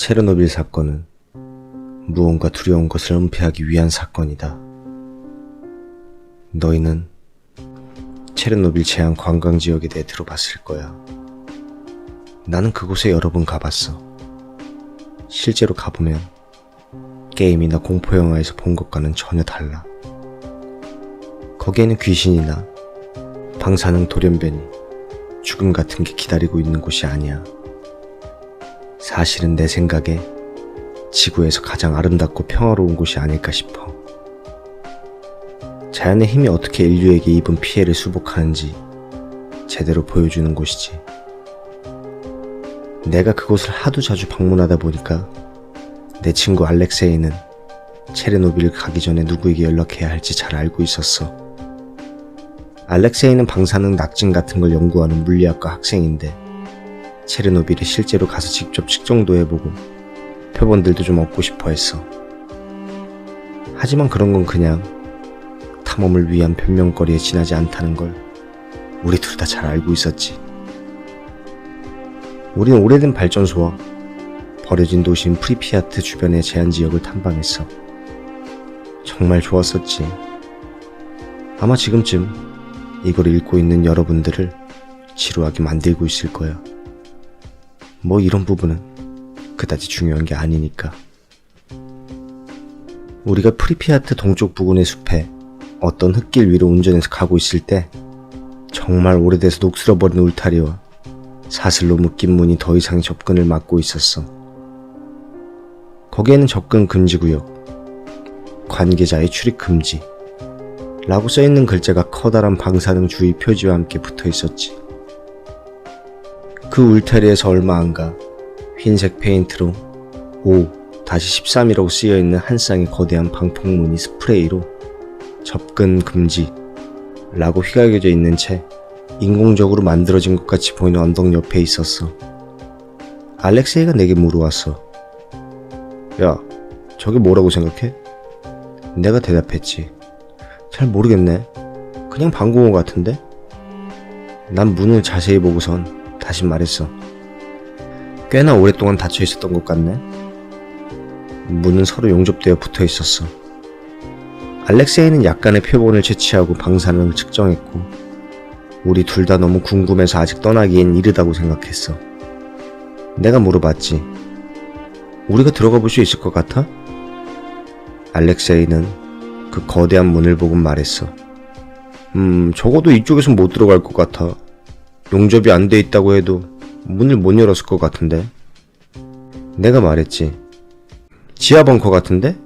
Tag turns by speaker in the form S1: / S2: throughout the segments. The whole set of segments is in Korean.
S1: 체르노빌 사건은 무언가 두려운 것을 은폐하기 위한 사건이다. 너희는 체르노빌 제한 관광지역에 대해 들어봤을 거야. 나는 그곳에 여러 번 가봤어. 실제로 가보면 게임이나 공포영화에서 본 것과는 전혀 달라. 거기에는 귀신이나 방사능 돌연변이, 죽음 같은 게 기다리고 있는 곳이 아니야. 사실은 내 생각에 지구에서 가장 아름답고 평화로운 곳이 아닐까 싶어. 자연의 힘이 어떻게 인류에게 입은 피해를 수복하는지 제대로 보여주는 곳이지. 내가 그곳을 하도 자주 방문하다 보니까 내 친구 알렉세이는 체르노빌 가기 전에 누구에게 연락해야 할지 잘 알고 있었어. 알렉세이는 방사능 낙진 같은 걸 연구하는 물리학과 학생인데 체르노빌에 실제로 가서 직접 측정도 해보고 표본들도 좀 얻고 싶어 했어. 하지만 그런 건 그냥 탐험을 위한 변명거리에 지나지 않다는 걸 우리 둘 다 잘 알고 있었지. 우린 오래된 발전소와 버려진 도시인 프리피아트 주변의 제한지역을 탐방했어. 정말 좋았었지. 아마 지금쯤 이걸 읽고 있는 여러분들을 지루하게 만들고 있을 거야. 뭐 이런 부분은 그다지 중요한 게 아니니까. 우리가 프리피아트 동쪽 부근의 숲에 어떤 흙길 위로 운전해서 가고 있을 때 정말 오래돼서 녹슬어버린 울타리와 사슬로 묶인 문이 더 이상 접근을 막고 있었어. 거기에는 접근 금지구역, 관계자의 출입 금지 라고 써있는 글자가 커다란 방사능 주의 표지와 함께 붙어 있었지. 그 울타리에서 얼마 안가 흰색 페인트로 5-13이라고 쓰여있는 한 쌍의 거대한 방폭문이 스프레이로 접근 금지 라고 휘갈겨져 있는 채 인공적으로 만들어진 것 같이 보이는 언덕 옆에 있었어. 알렉세이가 내게 물어왔어. 야, 저게 뭐라고 생각해? 내가 대답했지. 잘 모르겠네. 그냥 방공호 같은데? 난 문을 자세히 보고선 다시 말했어. 꽤나 오랫동안 닫혀 있었던 것 같네. 문은 서로 용접되어 붙어 있었어. 알렉세이는 약간의 표본을 채취하고 방사능을 측정했고 우리 둘 다 너무 궁금해서 아직 떠나기엔 이르다고 생각했어. 내가 물어봤지. 우리가 들어가 볼 수 있을 것 같아? 알렉세이는 그 거대한 문을 보고 말했어. 적어도 이쪽에선 못 들어갈 것 같아. 용접이 안 돼 있다고 해도 문을 못 열었을 것 같은데. 내가 말했지. 지하 벙커 같은데?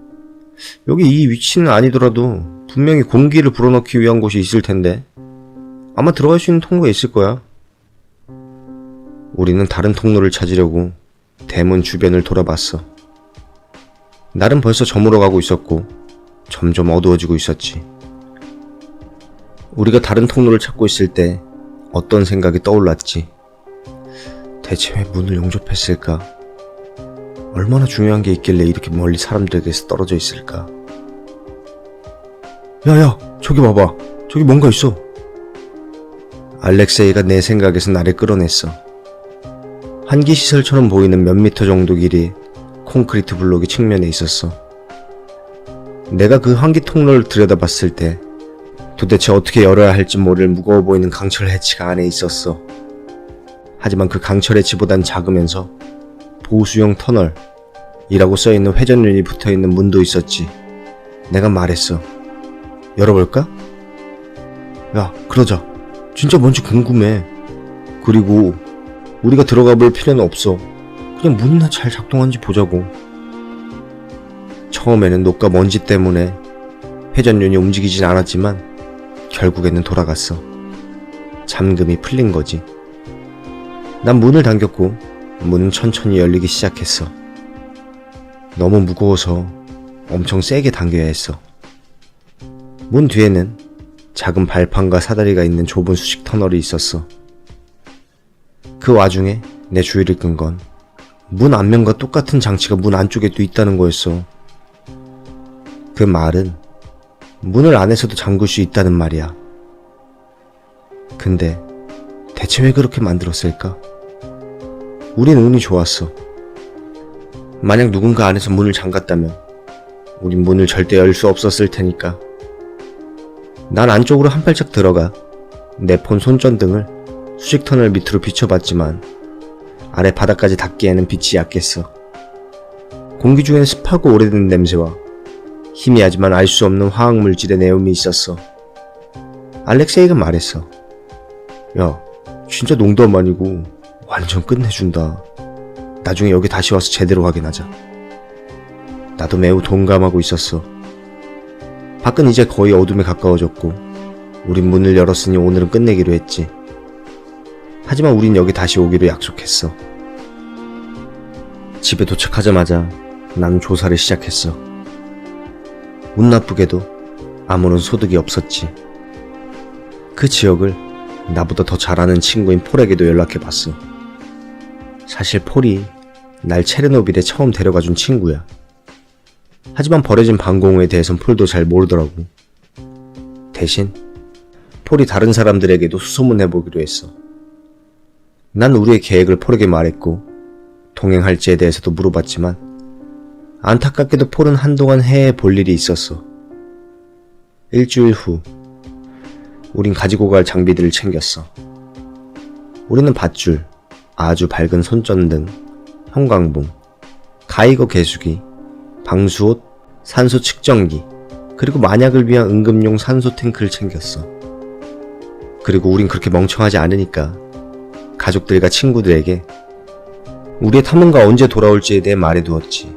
S1: 여기 이 위치는 아니더라도 분명히 공기를 불어넣기 위한 곳이 있을 텐데. 아마 들어갈 수 있는 통로가 있을 거야. 우리는 다른 통로를 찾으려고 대문 주변을 돌아봤어. 날은 벌써 저물어가고 있었고 점점 어두워지고 있었지. 우리가 다른 통로를 찾고 있을 때 어떤 생각이 떠올랐지. 대체 왜 문을 용접했을까? 얼마나 중요한 게 있길래 이렇게 멀리 사람들에게서 떨어져 있을까? 야야, 저기 봐봐. 저기 뭔가 있어. 알렉세이가 내 생각에서 나를 끌어냈어. 환기시설처럼 보이는 몇 미터 정도 길이의 콘크리트 블록이 측면에 있었어. 내가 그 환기 통로를 들여다봤을 때 도대체 어떻게 열어야 할지 모를 무거워 보이는 강철 해치가 안에 있었어. 하지만 그 강철 해치보단 작으면서 보수용 터널이라고 써있는 회전륜이 붙어있는 문도 있었지. 내가 말했어. 열어볼까? 야, 그러자. 진짜 뭔지 궁금해. 그리고 우리가 들어가 볼 필요는 없어. 그냥 문이나 잘 작동하는지 보자고. 처음에는 녹과 먼지 때문에 회전륜이 움직이진 않았지만 결국에는 돌아갔어. 잠금이 풀린 거지. 난 문을 당겼고 문은 천천히 열리기 시작했어. 너무 무거워서 엄청 세게 당겨야 했어. 문 뒤에는 작은 발판과 사다리가 있는 좁은 수직 터널이 있었어. 그 와중에 내 주의를 끈 건 문 앞면과 똑같은 장치가 문 안쪽에도 있다는 거였어. 그 말은 문을 안에서도 잠글 수 있다는 말이야. 근데 대체 왜 그렇게 만들었을까? 우린 운이 좋았어. 만약 누군가 안에서 문을 잠갔다면 우린 문을 절대 열 수 없었을 테니까. 난 안쪽으로 한 발짝 들어가 내 폰 손전등을 수직터널 밑으로 비춰봤지만 아래 바닥까지 닿기에는 빛이 약했어. 공기 중엔 습하고 오래된 냄새와 희미하지만 알 수 없는 화학물질의 내음이 있었어. 알렉세이가 말했어. 야, 진짜 농담 아니고 완전 끝내준다. 나중에 여기 다시 와서 제대로 확인하자. 나도 매우 동감하고 있었어. 밖은 이제 거의 어둠에 가까워졌고 우린 문을 열었으니 오늘은 끝내기로 했지. 하지만 우린 여기 다시 오기로 약속했어. 집에 도착하자마자 난 조사를 시작했어. 운 나쁘게도 아무런 소득이 없었지. 그 지역을 나보다 더 잘 아는 친구인 폴에게도 연락해봤어. 사실 폴이 날 체르노빌에 처음 데려가준 친구야. 하지만 버려진 방공호에 대해선 폴도 잘 모르더라고. 대신 폴이 다른 사람들에게도 수소문해보기로 했어. 난 우리의 계획을 폴에게 말했고 동행할지에 대해서도 물어봤지만 안타깝게도 폴은 한동안 해외에 볼 일이 있었어. 일주일 후 우린 가지고 갈 장비들을 챙겼어. 우리는 밧줄, 아주 밝은 손전등, 형광봉, 가이거 개수기, 방수옷, 산소 측정기, 그리고 만약을 위한 응급용 산소 탱크를 챙겼어. 그리고 우린 그렇게 멍청하지 않으니까 가족들과 친구들에게 우리의 탐험가 언제 돌아올지에 대해 말해두었지.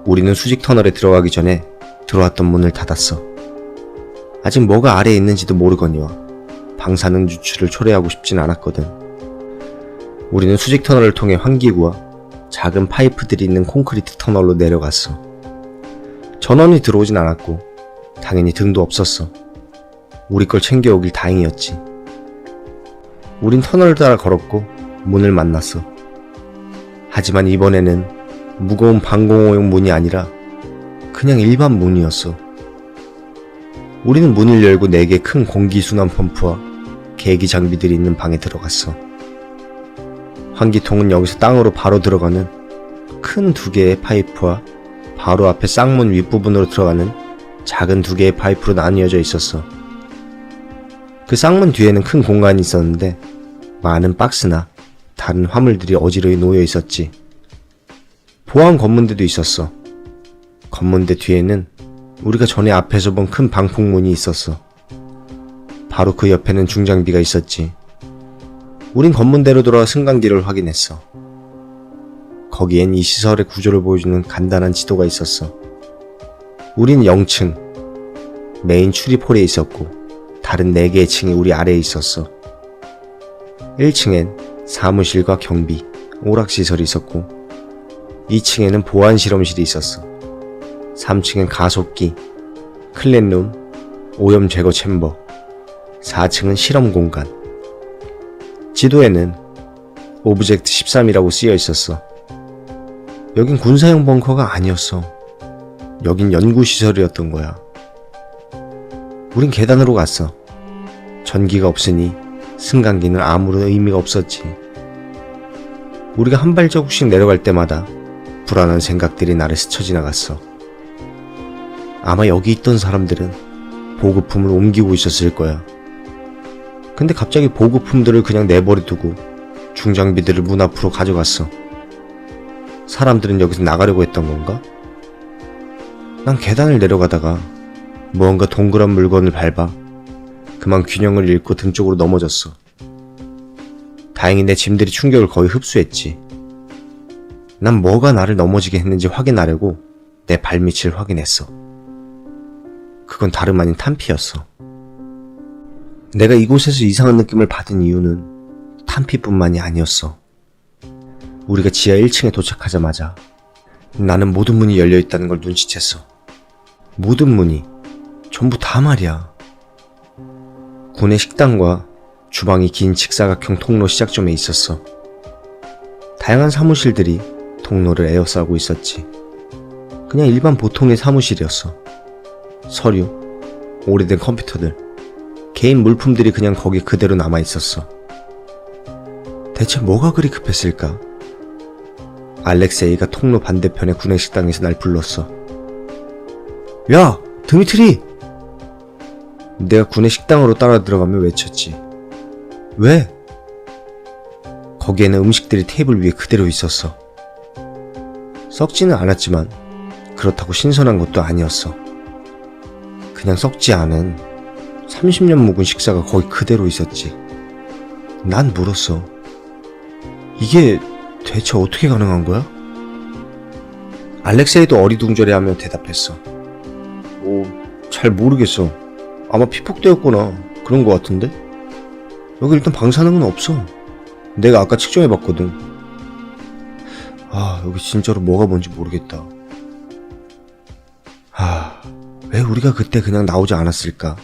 S1: 우리는 수직 터널에 들어가기 전에 들어왔던 문을 닫았어. 아직 뭐가 아래에 있는지도 모르거니와 방사능 유출을 초래하고 싶진 않았거든. 우리는 수직 터널을 통해 환기구와 작은 파이프들이 있는 콘크리트 터널로 내려갔어. 전원이 들어오진 않았고 당연히 등도 없었어. 우리 걸 챙겨오길 다행이었지. 우린 터널을 따라 걸었고 문을 만났어. 하지만 이번에는 무거운 방공호용 문이 아니라 그냥 일반 문이었어. 우리는 문을 열고 4개 큰 공기순환 펌프와 계기 장비들이 있는 방에 들어갔어. 환기통은 여기서 땅으로 바로 들어가는 큰 2개의 파이프와 바로 앞에 쌍문 윗부분으로 들어가는 작은 2개의 파이프로 나뉘어져 있었어. 그 쌍문 뒤에는 큰 공간이 있었는데 많은 박스나 다른 화물들이 어지러이 놓여 있었지. 보안 검문대도 있었어. 검문대 뒤에는 우리가 전에 앞에서 본 큰 방풍문이 있었어. 바로 그 옆에는 중장비가 있었지. 우린 검문대로 돌아와 승강기를 확인했어. 거기엔 이 시설의 구조를 보여주는 간단한 지도가 있었어. 우린 0층, 메인 출입홀에 있었고 다른 4개의 층이 우리 아래에 있었어. 1층엔 사무실과 경비, 오락시설이 있었고 2층에는 보안 실험실이 있었어. 3층엔 가속기, 클린룸, 오염 제거 챔버, 4층은 실험 공간. 지도에는 오브젝트 13이라고 쓰여 있었어. 여긴 군사용 벙커가 아니었어. 여긴 연구시설이었던 거야. 우린 계단으로 갔어. 전기가 없으니 승강기는 아무런 의미가 없었지. 우리가 한 발자국씩 내려갈 때마다 불안한 생각들이 나를 스쳐 지나갔어. 아마 여기 있던 사람들은 보급품을 옮기고 있었을 거야. 근데 갑자기 보급품들을 그냥 내버려두고 중장비들을 문 앞으로 가져갔어. 사람들은 여기서 나가려고 했던 건가? 난 계단을 내려가다가 무언가 동그란 물건을 밟아 그만 균형을 잃고 등 쪽으로 넘어졌어. 다행히 내 짐들이 충격을 거의 흡수했지. 난 뭐가 나를 넘어지게 했는지 확인하려고 내 발밑을 확인했어. 그건 다름 아닌 탄피였어. 내가 이곳에서 이상한 느낌을 받은 이유는 탄피뿐만이 아니었어. 우리가 지하 1층에 도착하자마자 나는 모든 문이 열려있다는 걸 눈치챘어. 모든 문이 전부 다 말이야. 군의 식당과 주방이 긴 직사각형 통로 시작점에 있었어. 다양한 사무실들이 통로를 에워싸고 있었지. 그냥 일반 보통의 사무실이었어. 서류, 오래된 컴퓨터들, 개인 물품들이 그냥 거기 그대로 남아있었어. 대체 뭐가 그리 급했을까? 알렉세이가 통로 반대편의 구내식당에서 날 불렀어. 야, 드미트리! 내가 구내식당으로 따라 들어가며 외쳤지. 왜? 거기에는 음식들이 테이블 위에 그대로 있었어. 썩지는 않았지만 그렇다고 신선한 것도 아니었어. 그냥 썩지 않은 30년 묵은 식사가 거기 그대로 있었지. 난 물었어. 이게 대체 어떻게 가능한 거야? 알렉세이도 어리둥절해하며 대답했어. 잘 모르겠어. 아마 피폭되었거나 그런 거 같은데? 여기 일단 방사능은 없어. 내가 아까 측정해봤거든. 여기 진짜로 뭐가 뭔지 모르겠다. 왜 우리가 그때 그냥 나오지 않았을까?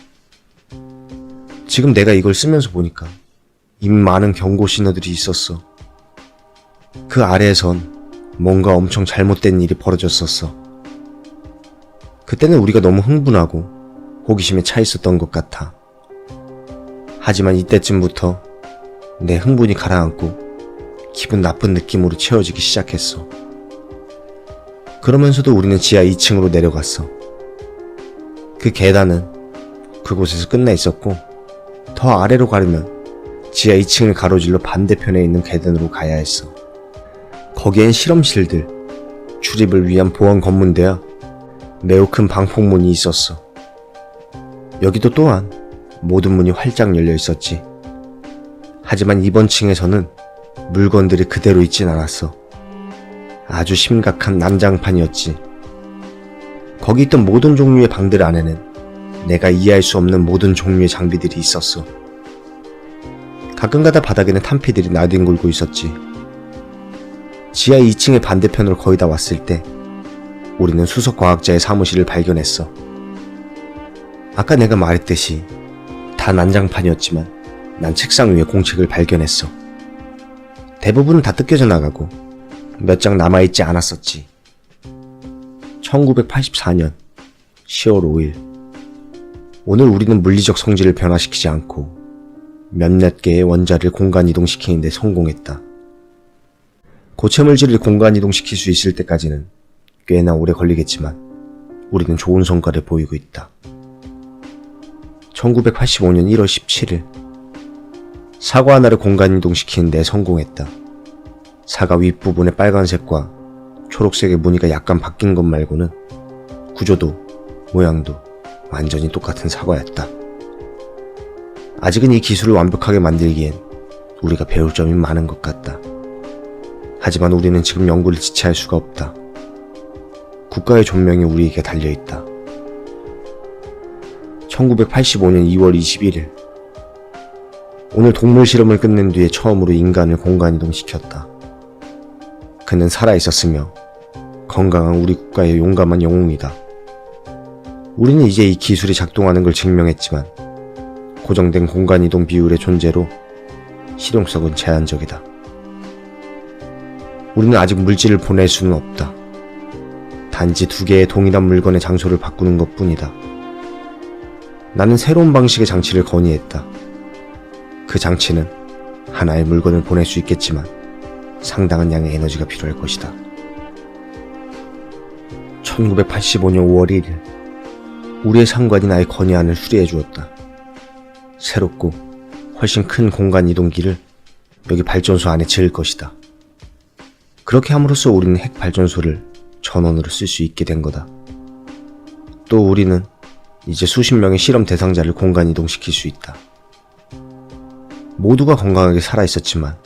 S1: 지금 내가 이걸 쓰면서 보니까 이미 많은 경고 신호들이 있었어. 그 아래에선 뭔가 엄청 잘못된 일이 벌어졌었어. 그때는 우리가 너무 흥분하고 호기심에 차 있었던 것 같아. 하지만 이때쯤부터 내 흥분이 가라앉고 기분 나쁜 느낌으로 채워지기 시작했어. 그러면서도 우리는 지하 2층으로 내려갔어. 그 계단은 그곳에서 끝나 있었고 더 아래로 가려면 지하 2층을 가로질러 반대편에 있는 계단으로 가야 했어. 거기엔 실험실들, 출입을 위한 보안 검문대와 매우 큰 방폭문이 있었어. 여기도 또한 모든 문이 활짝 열려 있었지. 하지만 이번 층에서는 물건들이 그대로 있진 않았어. 아주 심각한 난장판이었지. 거기 있던 모든 종류의 방들 안에는 내가 이해할 수 없는 모든 종류의 장비들이 있었어. 가끔가다 바닥에는 탄피들이 나뒹굴고 있었지. 지하 2층의 반대편으로 거의 다 왔을 때 우리는 수석과학자의 사무실을 발견했어. 아까 내가 말했듯이 다 난장판이었지만 난 책상 위에 공책을 발견했어. 대부분은 다 뜯겨져 나가고 몇 장 남아있지 않았었지. 1984년 10월 5일. 오늘 우리는 물리적 성질을 변화시키지 않고 몇몇 개의 원자를 공간 이동시키는 데 성공했다. 고체 물질을 공간 이동시킬 수 있을 때까지는 꽤나 오래 걸리겠지만 우리는 좋은 성과를 보이고 있다. 1985년 1월 17일. 사과 하나를 공간 이동시키는 데 성공했다. 사과 윗부분의 빨간색과 초록색의 무늬가 약간 바뀐 것 말고는 구조도 모양도 완전히 똑같은 사과였다. 아직은 이 기술을 완벽하게 만들기엔 우리가 배울 점이 많은 것 같다. 하지만 우리는 지금 연구를 지체할 수가 없다. 국가의 존명이 우리에게 달려있다. 1985년 2월 21일. 오늘 동물 실험을 끝낸 뒤에 처음으로 인간을 공간 이동시켰다. 그는 살아있었으며 건강한 우리 국가의 용감한 영웅이다. 우리는 이제 이 기술이 작동하는 걸 증명했지만 고정된 공간 이동 비율의 존재로 실용성은 제한적이다. 우리는 아직 물질을 보낼 수는 없다. 단지 두 개의 동일한 물건의 장소를 바꾸는 것 뿐이다. 나는 새로운 방식의 장치를 건의했다. 그 장치는 하나의 물건을 보낼 수 있겠지만 상당한 양의 에너지가 필요할 것이다. 1985년 5월 1일. 우리의 상관이 나의 건의안을 수리해 주었다. 새롭고 훨씬 큰 공간 이동기를 여기 발전소 안에 지을 것이다. 그렇게 함으로써 우리는 핵 발전소를 전원으로 쓸 수 있게 된 거다. 또 우리는 이제 수십 명의 실험 대상자를 공간 이동시킬 수 있다. 모두가 건강하게 살아있었지만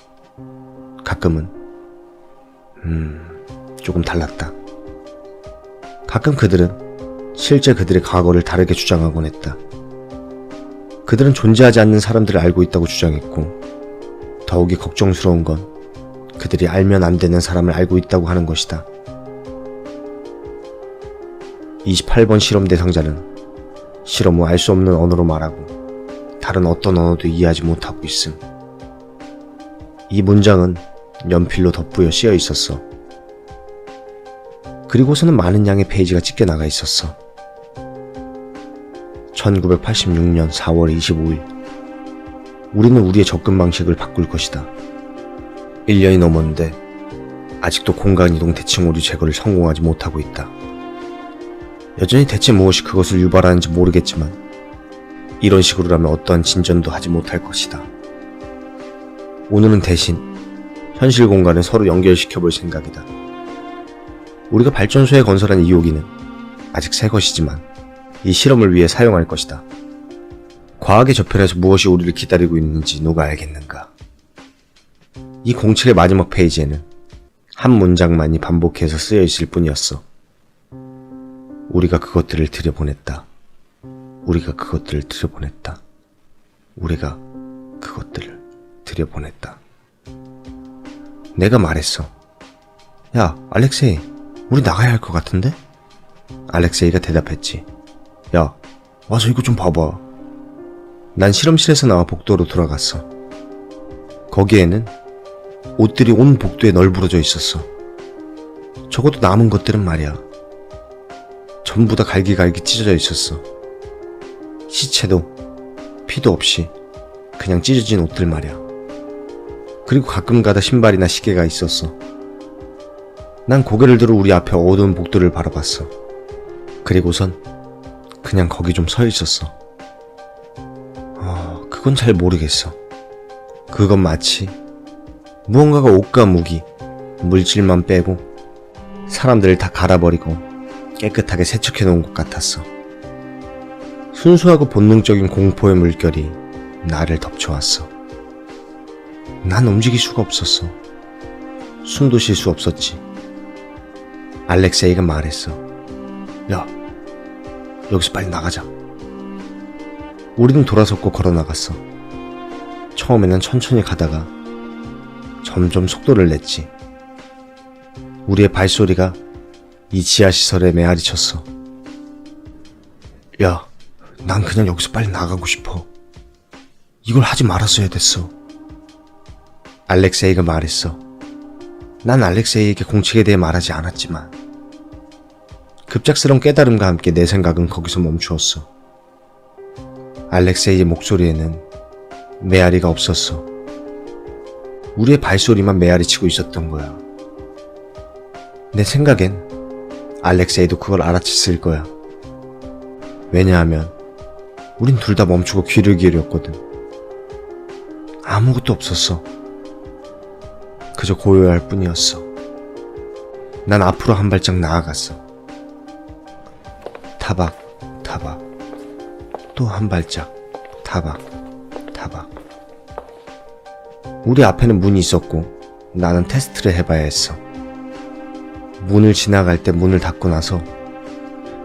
S1: 가끔은 조금 달랐다. 가끔 그들은 실제 그들의 과거를 다르게 주장하곤 했다. 그들은 존재하지 않는 사람들을 알고 있다고 주장했고 더욱이 걱정스러운 건 그들이 알면 안 되는 사람을 알고 있다고 하는 것이다. 28번 실험 대상자는 실험 후 알 수 없는 언어로 말하고 다른 어떤 언어도 이해하지 못하고 있음. 이 문장은 연필로 덧부여 씌어 있었어. 그리고서는 많은 양의 페이지가 찢겨 나가 있었어. 1986년 4월 25일. 우리는 우리의 접근 방식을 바꿀 것이다. 1년이 넘었는데 아직도 공간이동 대칭 오류 제거를 성공하지 못하고 있다. 여전히 대체 무엇이 그것을 유발하는지 모르겠지만 이런 식으로라면 어떠한 진전도 하지 못할 것이다. 오늘은 대신 현실 공간을 서로 연결시켜 볼 생각이다. 우리가 발전소에 건설한 2호기는 아직 새 것이지만 이 실험을 위해 사용할 것이다. 과학의 저편에서 무엇이 우리를 기다리고 있는지 누가 알겠는가. 이 공책의 마지막 페이지에는 한 문장만이 반복해서 쓰여 있을 뿐이었어. 우리가 그것들을 들여보냈다. 우리가 그것들을 들여보냈다. 우리가 그것들을 들여보냈다. 내가 말했어. 야, 알렉세이, 우리 나가야 할 것 같은데? 알렉세이가 대답했지. 야, 와서 이거 좀 봐봐. 난 실험실에서 나와 복도로 돌아갔어. 거기에는 옷들이 온 복도에 널브러져 있었어. 적어도 남은 것들은 말이야. 전부 다 갈기갈기 찢어져 있었어. 시체도 피도 없이 그냥 찢어진 옷들 말이야. 그리고 가끔가다 신발이나 시계가 있었어. 난 고개를 들어 우리 앞에 어두운 복도를 바라봤어. 그리고선 그냥 거기 좀 서 있었어. 그건 잘 모르겠어. 그건 마치 무언가가 옷과 무기, 물질만 빼고 사람들을 다 갈아버리고 깨끗하게 세척해 놓은 것 같았어. 순수하고 본능적인 공포의 물결이 나를 덮쳐왔어. 난 움직일 수가 없었어. 숨도 쉴 수 없었지. 알렉세이가 말했어. 야, 여기서 빨리 나가자. 우리는 돌아섰고 걸어 나갔어. 처음에는 천천히 가다가 점점 속도를 냈지. 우리의 발소리가 이 지하시설에 메아리쳤어. 야, 난 그냥 여기서 빨리 나가고 싶어. 이걸 하지 말았어야 됐어. 알렉세이가 말했어. 난 알렉세이에게 공책에 대해 말하지 않았지만 급작스러운 깨달음과 함께 내 생각은 거기서 멈추었어. 알렉세이의 목소리에는 메아리가 없었어. 우리의 발소리만 메아리치고 있었던 거야. 내 생각엔 알렉세이도 그걸 알아챘을 거야. 왜냐하면 우린 둘 다 멈추고 귀를 기울였거든. 아무것도 없었어. 그저 고요할 뿐이었어. 난 앞으로 한 발짝 나아갔어. 타박, 타박. 또 한 발짝. 타박, 타박. 우리 앞에는 문이 있었고 나는 테스트를 해봐야 했어. 문을 지나갈 때 문을 닫고 나서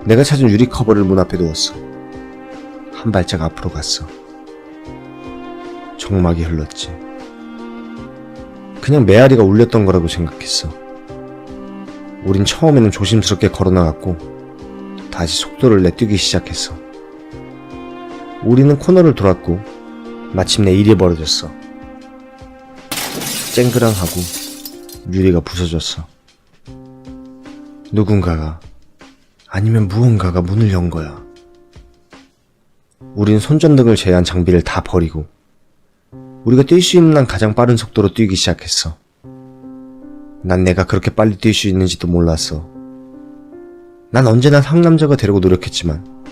S1: 내가 찾은 유리 커버를 문 앞에 두었어. 한 발짝 앞으로 갔어. 정막이 흘렀지. 그냥 메아리가 울렸던 거라고 생각했어. 우린 처음에는 조심스럽게 걸어나갔고 다시 속도를 내 뛰기 시작했어. 우리는 코너를 돌았고 마침내 일이 벌어졌어. 쨍그랑하고 유리가 부서졌어. 누군가가 아니면 무언가가 문을 연 거야. 우린 손전등을 제외한 장비를 다 버리고 우리가 뛸 수 있는 한 가장 빠른 속도로 뛰기 시작했어. 난 내가 그렇게 빨리 뛸 수 있는지도 몰랐어. 난 언제나 상남자가 되려고 노력했지만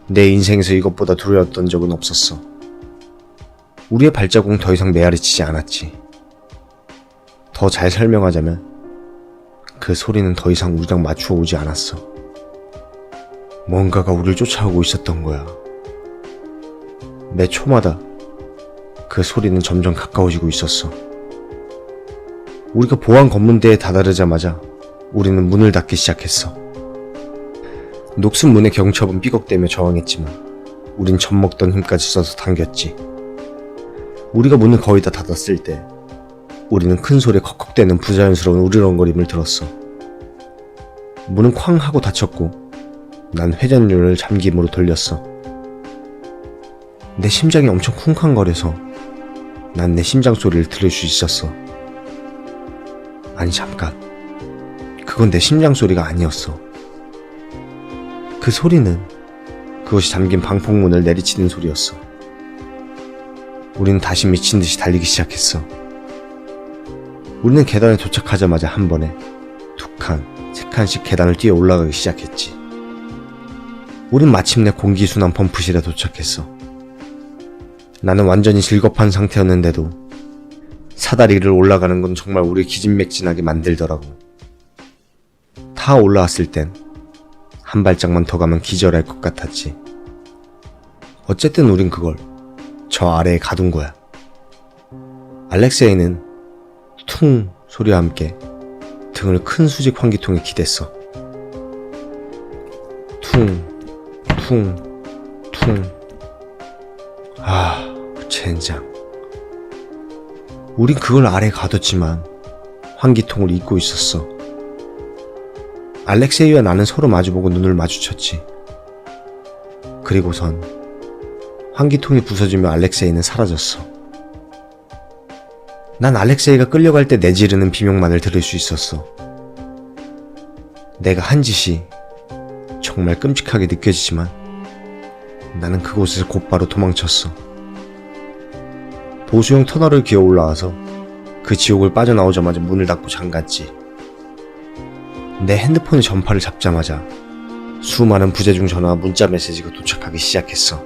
S1: 내 인생에서 이것보다 두려웠던 적은 없었어. 우리의 발자국은 더 이상 메아리치지 않았지. 더 잘 설명하자면 그 소리는 더 이상 우리랑 맞추어 오지 않았어. 뭔가가 우리를 쫓아오고 있었던 거야. 매 초마다 그 소리는 점점 가까워지고 있었어. 우리가 보안 검문대에 다다르자마자 우리는 문을 닫기 시작했어. 녹슨 문의 경첩은 삐걱대며 저항했지만 우린 젖먹던 힘까지 써서 당겼지. 우리가 문을 거의 다 닫았을 때 우리는 큰 소리에 컥컥대는 부자연스러운 우르렁거림을 들었어. 문은 쾅 하고 닫혔고 난 회전율을 잠김으로 돌렸어. 내 심장이 엄청 쿵쾅거려서 난 내 심장 소리를 들을 수 있었어. 아니 잠깐, 그건 내 심장 소리가 아니었어. 그 소리는 그것이 잠긴 방폭문을 내리치는 소리였어. 우리는 다시 미친 듯이 달리기 시작했어. 우리는 계단에 도착하자마자 한 번에 2칸, 3칸씩 계단을 뛰어 올라가기 시작했지. 우린 마침내 공기순환 펌프실에 도착했어. 나는 완전히 질겁한 상태였는데도 사다리를 올라가는 건 정말 우리 기진맥진하게 만들더라고. 타 올라왔을 땐 한 발짝만 더 가면 기절할 것 같았지. 어쨌든 우린 그걸 저 아래에 가둔 거야. 알렉세이는 퉁 소리와 함께 등을 큰 수직 환기통에 기댔어. 퉁, 퉁, 퉁. 젠장. 우린 그걸 아래에 가뒀지만 환기통을 잊고 있었어. 알렉세이와 나는 서로 마주보고 눈을 마주쳤지. 그리고선 환기통이 부서지며 알렉세이는 사라졌어. 난 알렉세이가 끌려갈 때 내지르는 비명만을 들을 수 있었어. 내가 한 짓이 정말 끔찍하게 느껴지지만 나는 그곳에서 곧바로 도망쳤어. 보수용 터널을 기어 올라와서 그 지옥을 빠져나오자마자 문을 닫고 잠갔지. 내 핸드폰의 전파를 잡자마자 수많은 부재중 전화와 문자 메시지가 도착하기 시작했어.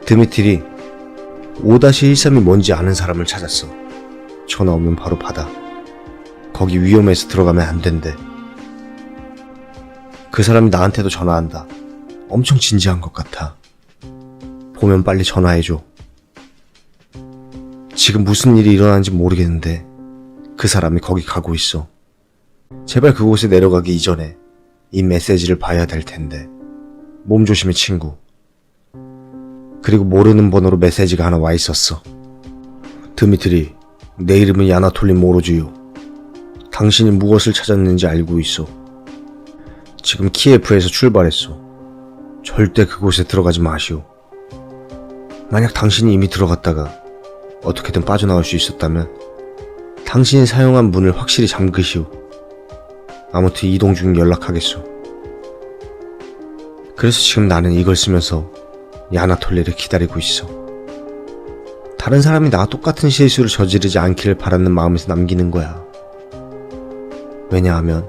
S1: 드미트리, 5-13이 뭔지 아는 사람을 찾았어. 전화 오면 바로 받아. 거기 위험해서 들어가면 안 된대. 그 사람이 나한테도 전화한다. 엄청 진지한 것 같아. 보면 빨리 전화해줘. 지금 무슨 일이 일어나는지 모르겠는데 그 사람이 거기 가고 있어. 제발 그곳에 내려가기 이전에 이 메시지를 봐야 될 텐데. 몸 조심해 친구. 그리고 모르는 번호로 메시지가 하나 와 있었어. 드미트리, 내 이름은 야나톨린 모로주요. 당신이 무엇을 찾았는지 알고 있어. 지금 키예프에서 출발했어. 절대 그곳에 들어가지 마시오. 만약 당신이 이미 들어갔다가 어떻게든 빠져나올 수 있었다면 당신이 사용한 문을 확실히 잠그시오. 아무튼 이동 중 연락하겠소. 그래서 지금 나는 이걸 쓰면서 야나톨리를 기다리고 있어. 다른 사람이 나와 똑같은 실수를 저지르지 않기를 바라는 마음에서 남기는 거야. 왜냐하면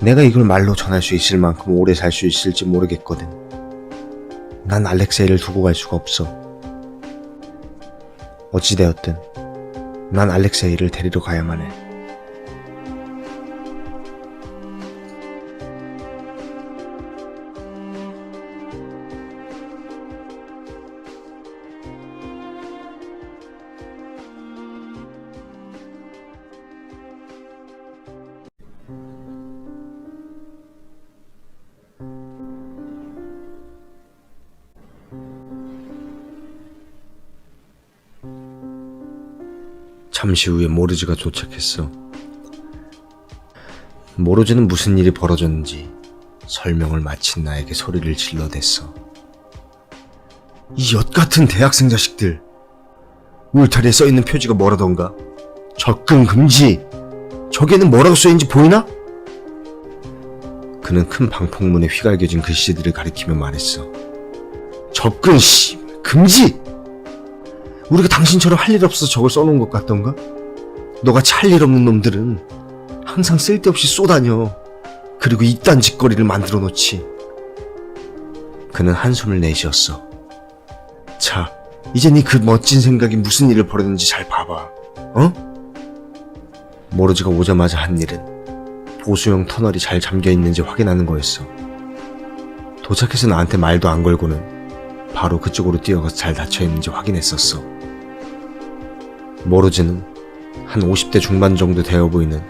S1: 내가 이걸 말로 전할 수 있을 만큼 오래 살 수 있을지 모르겠거든. 난 알렉세이를 두고 갈 수가 없어. 어찌되었든 난 알렉세이를 데리러 가야만 해. 잠시 후에 모르즈가 도착했어. 모르즈는 무슨 일이 벌어졌는지 설명을 마친 나에게 소리를 질러댔어. 이 엿같은 대학생 자식들! 울타리에 써있는 표지가 뭐라던가? 접근 금지! 저기에는 뭐라고 써있는지 보이나? 그는 큰 방폭문에 휘갈겨진 글씨들을 가리키며 말했어. 접근 금지! 우리가 당신처럼 할 일 없어서 저걸 써놓은 것 같던가? 너같이 할 일 없는 놈들은 항상 쓸데없이 쏘다녀. 그리고 이딴 짓거리를 만들어 놓지. 그는 한숨을 내쉬었어. 자, 이제 네 그 멋진 생각이 무슨 일을 벌였는지 잘 봐봐. 어? 모르즈가 오자마자 한 일은 보수용 터널이 잘 잠겨있는지 확인하는 거였어. 도착해서 나한테 말도 안 걸고는 바로 그쪽으로 뛰어가서 잘 닫혀있는지 확인했었어. 모르즈는 한 50대 중반 정도 되어 보이는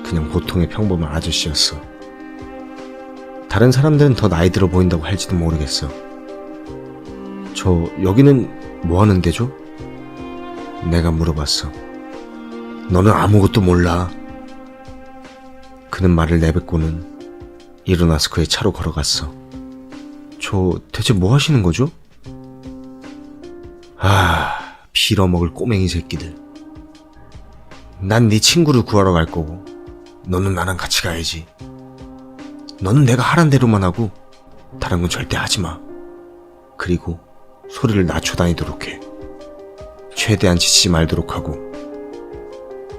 S1: 그냥 보통의 평범한 아저씨였어. 다른 사람들은 더 나이 들어 보인다고 할지도 모르겠어. 저 여기는 뭐 하는 데죠? 내가 물어봤어. 너는 아무것도 몰라. 그는 말을 내뱉고는 일어나서 그의 차로 걸어갔어. 저 대체 뭐 하시는 거죠? 빌어먹을 꼬맹이 새끼들. 난 네 친구를 구하러 갈 거고 너는 나랑 같이 가야지. 너는 내가 하란 대로만 하고 다른 건 절대 하지 마. 그리고 소리를 낮춰 다니도록 해. 최대한 지치지 말도록 하고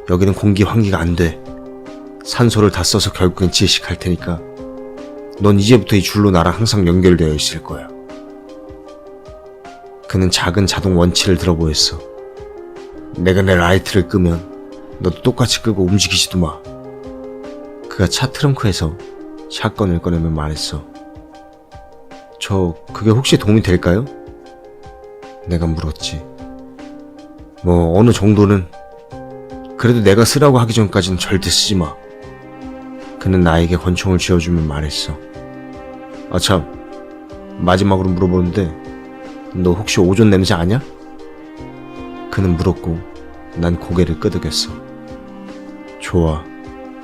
S1: 여기는 공기 환기가 안 돼. 산소를 다 써서 결국엔 질식할 테니까 넌 이제부터 이 줄로 나랑 항상 연결되어 있을 거야. 그는 작은 자동 원치를 들어 보였어. 내가 내 라이트를 끄면 너도 똑같이 끄고 움직이지도 마. 그가 차 트렁크에서 샷건을 꺼내며 말했어. 그게 혹시 도움이 될까요? 내가 물었지. 뭐 어느 정도는. 그래도 내가 쓰라고 하기 전까지는 절대 쓰지 마. 그는 나에게 권총을 쥐어주며 말했어. 아 참, 마지막으로 물어보는데 너 혹시 오존 냄새 아냐? 그는 물었고 난 고개를 끄덕였어. 좋아,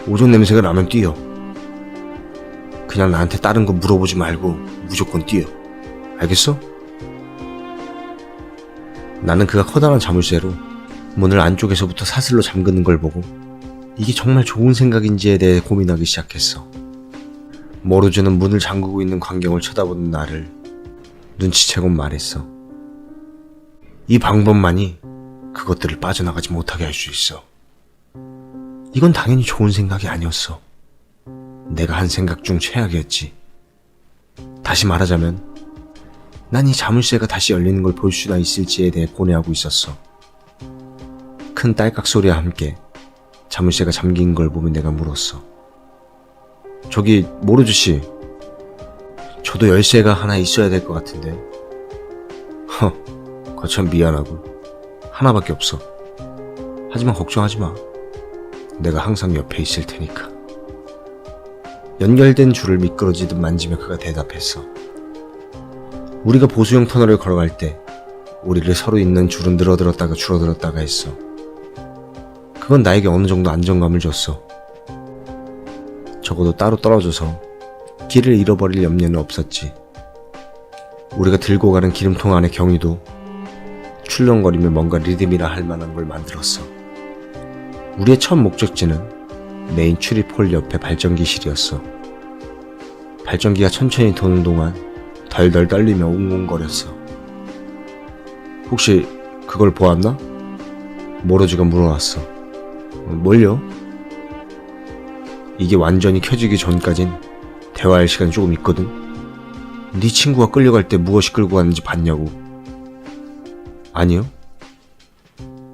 S1: 오존 냄새가 나면 뛰어. 그냥 나한테 다른 거 물어보지 말고 무조건 뛰어. 알겠어? 나는 그가 커다란 자물쇠로 문을 안쪽에서부터 사슬로 잠그는 걸 보고 이게 정말 좋은 생각인지에 대해 고민하기 시작했어. 모르즈는 문을 잠그고 있는 광경을 쳐다보는 나를 눈치채곤 말했어. 이 방법만이 그것들을 빠져나가지 못하게 할 수 있어. 이건 당연히 좋은 생각이 아니었어. 내가 한 생각 중 최악이었지. 다시 말하자면 난 이 자물쇠가 다시 열리는 걸 볼 수나 있을지에 대해 고뇌하고 있었어. 큰 딸깍 소리와 함께 자물쇠가 잠긴 걸 보며 내가 물었어. 저기 모르즈 씨, 저도 열쇠가 하나 있어야 될 것 같은데. 거참 미안하고 하나밖에 없어. 하지만 걱정하지 마. 내가 항상 옆에 있을 테니까. 연결된 줄을 미끄러지듯 만지며 그가 대답했어. 우리가 보수형 터널을 걸어갈 때 우리를 서로 잇는 줄은 늘어들었다가 줄어들었다가 했어. 그건 나에게 어느 정도 안정감을 줬어. 적어도 따로 떨어져서 길을 잃어버릴 염려는 없었지. 우리가 들고 가는 기름통 안의 경위도 출렁거리며 뭔가 리듬이라 할 만한 걸 만들었어. 우리의 첫 목적지는 메인 출입홀 옆에 발전기실이었어. 발전기가 천천히 도는 동안 덜덜 떨리며 웅웅거렸어. 혹시 그걸 보았나? 모로즈가 물어왔어. 뭘요? 이게 완전히 켜지기 전까진 대화할 시간이 조금 있거든. 네 친구가 끌려갈 때 무엇이 끌고 갔는지 봤냐고. 아니요.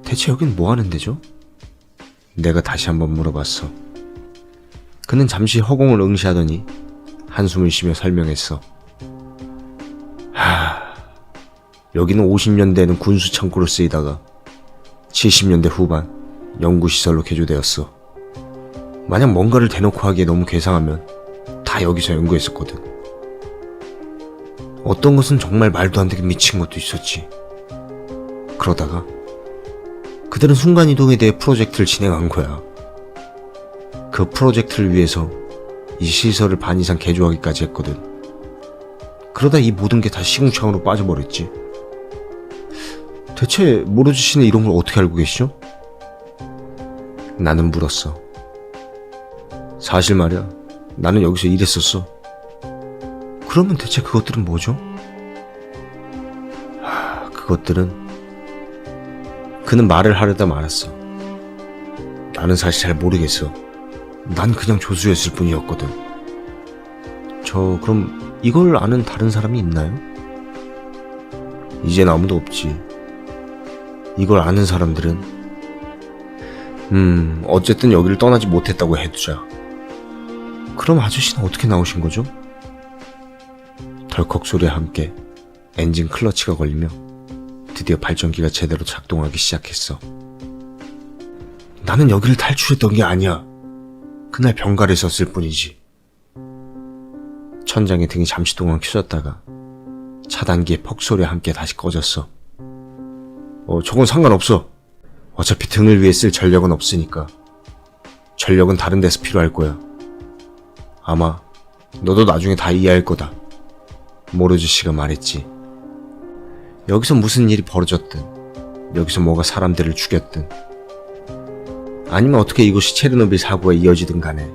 S1: 대체 여긴 뭐 하는 데죠? 내가 다시 한번 물어봤어. 그는 잠시 허공을 응시하더니 한숨을 쉬며 설명했어. 여기는 50년대에는 군수 창고로 쓰이다가 70년대 후반 연구시설로 개조되었어. 만약 뭔가를 대놓고 하기에 너무 괴상하면 다 여기서 연구했었거든. 어떤 것은 정말 말도 안 되게 미친 것도 있었지. 그러다가 그들은 순간이동에 대해 프로젝트를 진행한 거야. 그 프로젝트를 위해서 이 시설을 반 이상 개조하기까지 했거든. 그러다 이 모든 게 다 시궁창으로 빠져버렸지. 대체 모로즈 씨는 이런 걸 어떻게 알고 계시죠? 나는 물었어. 사실 말이야, 나는 여기서 일했었어. 그러면 대체 그것들은 뭐죠? 그것들은... 그는 말을 하려다 말았어. 나는 사실 잘 모르겠어. 난 그냥 조수였을 뿐이었거든. 그럼 이걸 아는 다른 사람이 있나요? 이젠 아무도 없지. 이걸 아는 사람들은 어쨌든 여기를 떠나지 못했다고 해두자. 그럼 아저씨는 어떻게 나오신 거죠? 덜컥 소리와 함께 엔진 클러치가 걸리며 드디어 발전기가 제대로 작동하기 시작했어. 나는 여기를 탈출했던 게 아니야. 그날 병가를 썼을 뿐이지. 천장의 등이 잠시 동안 켜졌다가 차단기의 퍽소리와 함께 다시 꺼졌어. 저건 상관없어. 어차피 등을 위해 쓸 전력은 없으니까. 전력은 다른 데서 필요할 거야. 아마 너도 나중에 다 이해할 거다. 모로즈 씨가 말했지. 여기서 무슨 일이 벌어졌든, 여기서 뭐가 사람들을 죽였든, 아니면 어떻게 이곳이 체르노빌 사고가 이어지든 간에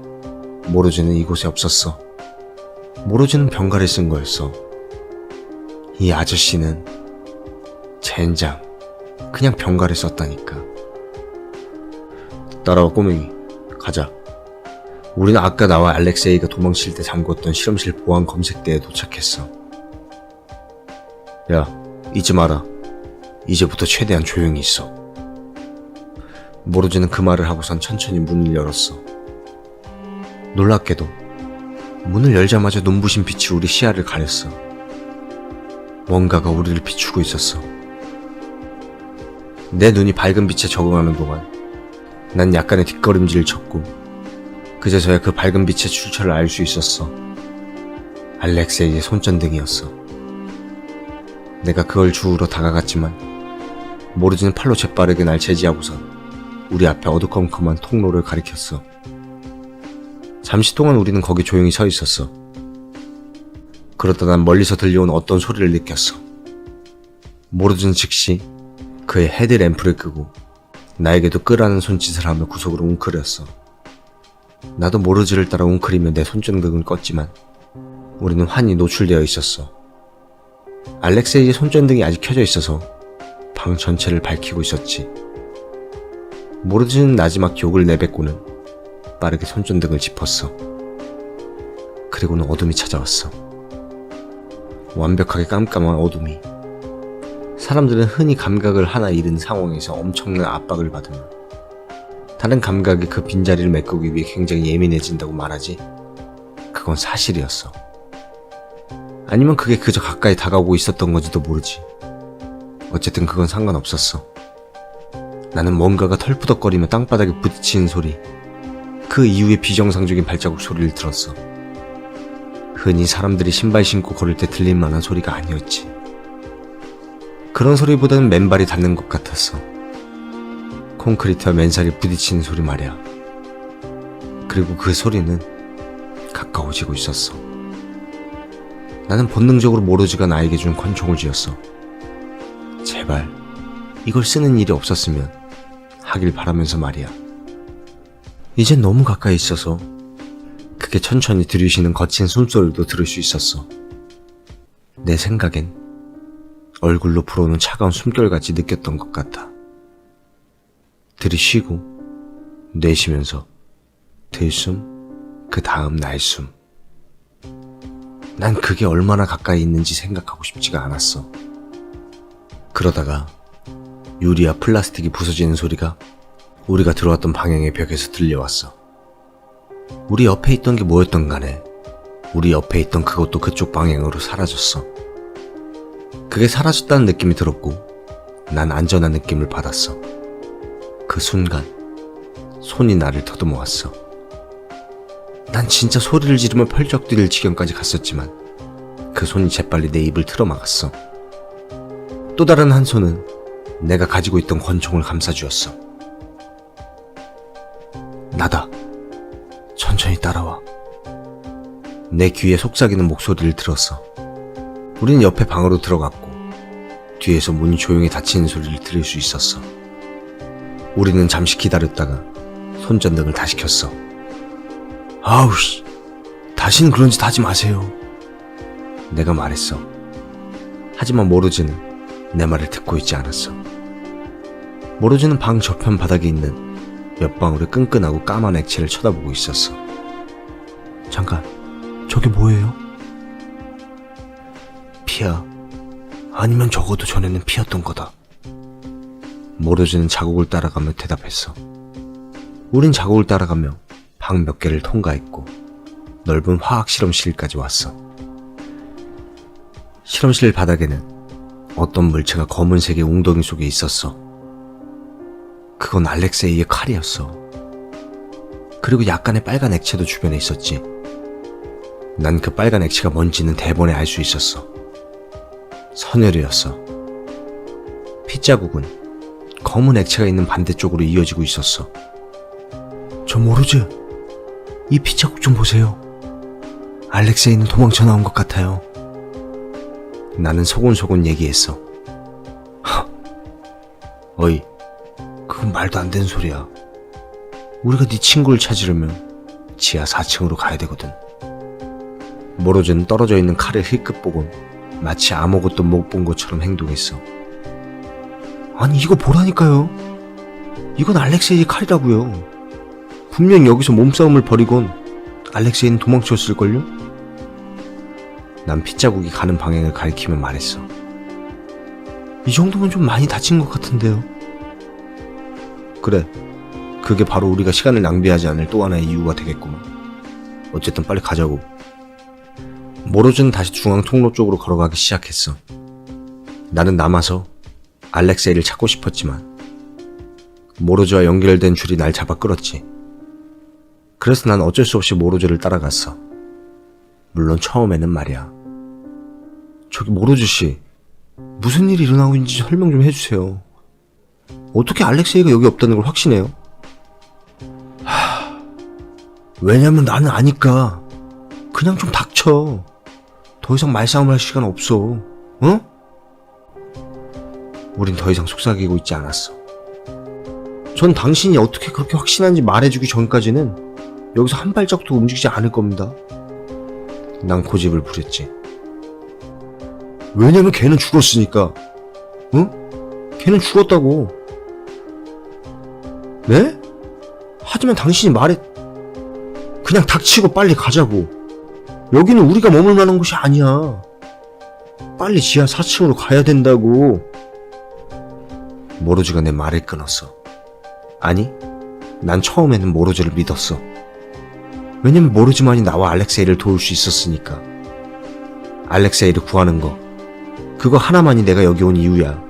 S1: 모로즈는 이곳에 없었어. 모로즈는 병가를 쓴 거였어. 이 아저씨는 젠장 그냥 병가를 썼다니까. 따라와 꼬맹이. 가자. 우리는 아까 나와 알렉세이가 도망칠 때 잠궜던 실험실 보안 검색대에 도착했어. 야, 잊지 마라. 이제부터 최대한 조용히 있어. 모로즈는 그 말을 하고선 천천히 문을 열었어. 놀랍게도 문을 열자마자 눈부신 빛이 우리 시야를 가렸어. 뭔가가 우리를 비추고 있었어. 내 눈이 밝은 빛에 적응하는 동안 난 약간의 뒷걸음질을 쳤고 그제서야 그 밝은 빛의 출처를 알 수 있었어. 알렉세이의 손전등이었어. 내가 그걸 주우러 다가갔지만 모르지는 팔로 재빠르게 날 제지하고선 우리 앞에 어두컴컴한 통로를 가리켰어. 잠시 동안 우리는 거기 조용히 서 있었어. 그러다 난 멀리서 들려온 어떤 소리를 느꼈어. 모르지는 즉시 그의 헤드램프를 끄고 나에게도 끄라는 손짓을 하며 구석으로 웅크렸어. 나도 모르지를 따라 웅크리며 내 손전등을 껐지만 우리는 환히 노출되어 있었어. 알렉세이의 손전등이 아직 켜져 있어서 방 전체를 밝히고 있었지. 모르지는 나지막 욕을 내뱉고는 빠르게 손전등을 짚었어. 그리고는 어둠이 찾아왔어. 완벽하게 깜깜한 어둠이. 사람들은 흔히 감각을 하나 잃은 상황에서 엄청난 압박을 받으며 다른 감각이 그 빈자리를 메꾸기 위해 굉장히 예민해진다고 말하지. 그건 사실이었어. 아니면 그게 그저 가까이 다가오고 있었던 건지도 모르지. 어쨌든 그건 상관없었어. 나는 뭔가가 털푸덕거리며 땅바닥에 부딪히는 소리, 그 이후에 비정상적인 발자국 소리를 들었어. 흔히 사람들이 신발 신고 걸을 때 들릴 만한 소리가 아니었지. 그런 소리보다는 맨발이 닿는 것 같았어. 콘크리트와 맨살이 부딪히는 소리 말이야. 그리고 그 소리는 가까워지고 있었어. 나는 본능적으로 모로즈가 나에게 준 권총을 쥐었어. 제발 이걸 쓰는 일이 없었으면 하길 바라면서 말이야. 이젠 너무 가까이 있어서 그게 천천히 들이쉬는 거친 숨소리도 들을 수 있었어. 내 생각엔 얼굴로 불어오는 차가운 숨결같이 느꼈던 것 같아. 들이쉬고 내쉬면서 들숨, 그 다음 날숨. 난 그게 얼마나 가까이 있는지 생각하고 싶지가 않았어. 그러다가 유리와 플라스틱이 부서지는 소리가 우리가 들어왔던 방향의 벽에서 들려왔어. 우리 옆에 있던 게 뭐였던 간에 우리 옆에 있던 그것도 그쪽 방향으로 사라졌어. 그게 사라졌다는 느낌이 들었고 난 안전한 느낌을 받았어. 그 순간 손이 나를 더듬어왔어. 난 진짜 소리를 지르며 펄쩍 뛰를 지경까지 갔었지만 그 손이 재빨리 내 입을 틀어막았어. 또 다른 한 손은 내가 가지고 있던 권총을 감싸주었어. 나다. 천천히 따라와. 내 귀에 속삭이는 목소리를 들었어. 우린 옆에 방으로 들어갔고 뒤에서 문이 조용히 닫히는 소리를 들을 수 있었어. 우리는 잠시 기다렸다가 손전등을 다시 켰어. 아우씨, 다시는 그런 짓 하지 마세요. 내가 말했어. 하지만 모로즈는 내 말을 듣고 있지 않았어. 모로즈는 방 저편 바닥에 있는 몇 방울의 끈끈하고 까만 액체를 쳐다보고 있었어. 잠깐, 저게 뭐예요? 피야. 아니면 적어도 전에는 피였던 거다. 모로즈는 자국을 따라가며 대답했어. 우린 자국을 따라가며 방 몇 개를 통과했고 넓은 화학 실험실까지 왔어. 실험실 바닥에는 어떤 물체가 검은색의 웅덩이 속에 있었어. 그건 알렉세이의 칼이었어. 그리고 약간의 빨간 액체도 주변에 있었지. 난 그 빨간 액체가 뭔지는 대번에 알 수 있었어. 선혈이었어. 핏자국은 검은 액체가 있는 반대쪽으로 이어지고 있었어. 저 모르지? 이 핏자국 좀 보세요. 알렉세이는 도망쳐 나온 것 같아요. 나는 소곤소곤 얘기했어. 어이, 그건 말도 안 되는 소리야. 우리가 네 친구를 찾으려면 지하 4층으로 가야 되거든. 모로즈는 떨어져 있는 칼을 힐끗 보곤 마치 아무것도 못 본 것처럼 행동했어. 아니 이거 보라니까요. 이건 알렉세이의 칼이라고요. 분명 여기서 몸싸움을 벌이곤 알렉세이는 도망쳤을걸요? 난 핏자국이 가는 방향을 가리키며 말했어. 이 정도면 좀 많이 다친 것 같은데요. 그래, 그게 바로 우리가 시간을 낭비하지 않을 또 하나의 이유가 되겠구만. 어쨌든 빨리 가자고. 모로즈는 다시 중앙 통로 쪽으로 걸어가기 시작했어. 나는 남아서 알렉세이를 찾고 싶었지만 모로즈와 연결된 줄이 날 잡아 끌었지. 그래서 난 어쩔 수 없이 모로즈를 따라갔어. 물론 처음에는 말이야. 저기 모로즈 씨, 무슨 일이 일어나고 있는지 설명 좀 해주세요. 어떻게 알렉세이가 여기 없다는 걸 확신해요? 왜냐면 나는 아니까. 그냥 좀 닥쳐. 더 이상 말싸움을 할 시간 없어. 어? 우린 더 이상 속삭이고 있지 않았어. 전 당신이 어떻게 그렇게 확신한지 말해주기 전까지는 여기서 한 발짝도 움직이지 않을 겁니다. 난 고집을 부렸지. 왜냐면 걔는 죽었으니까. 응? 걔는 죽었다고. 네? 하지만 당신이 그냥 닥치고 빨리 가자고. 여기는 우리가 머물 만한 곳이 아니야. 빨리 지하 4층으로 가야 된다고. 모로즈가 내 말을 끊었어. 아니, 난 처음에는 모로즈를 믿었어. 왜냐면 모로즈만이 나와 알렉세이를 도울 수 있었으니까. 알렉세이를 구하는 거, 그거 하나만이 내가 여기 온 이유야.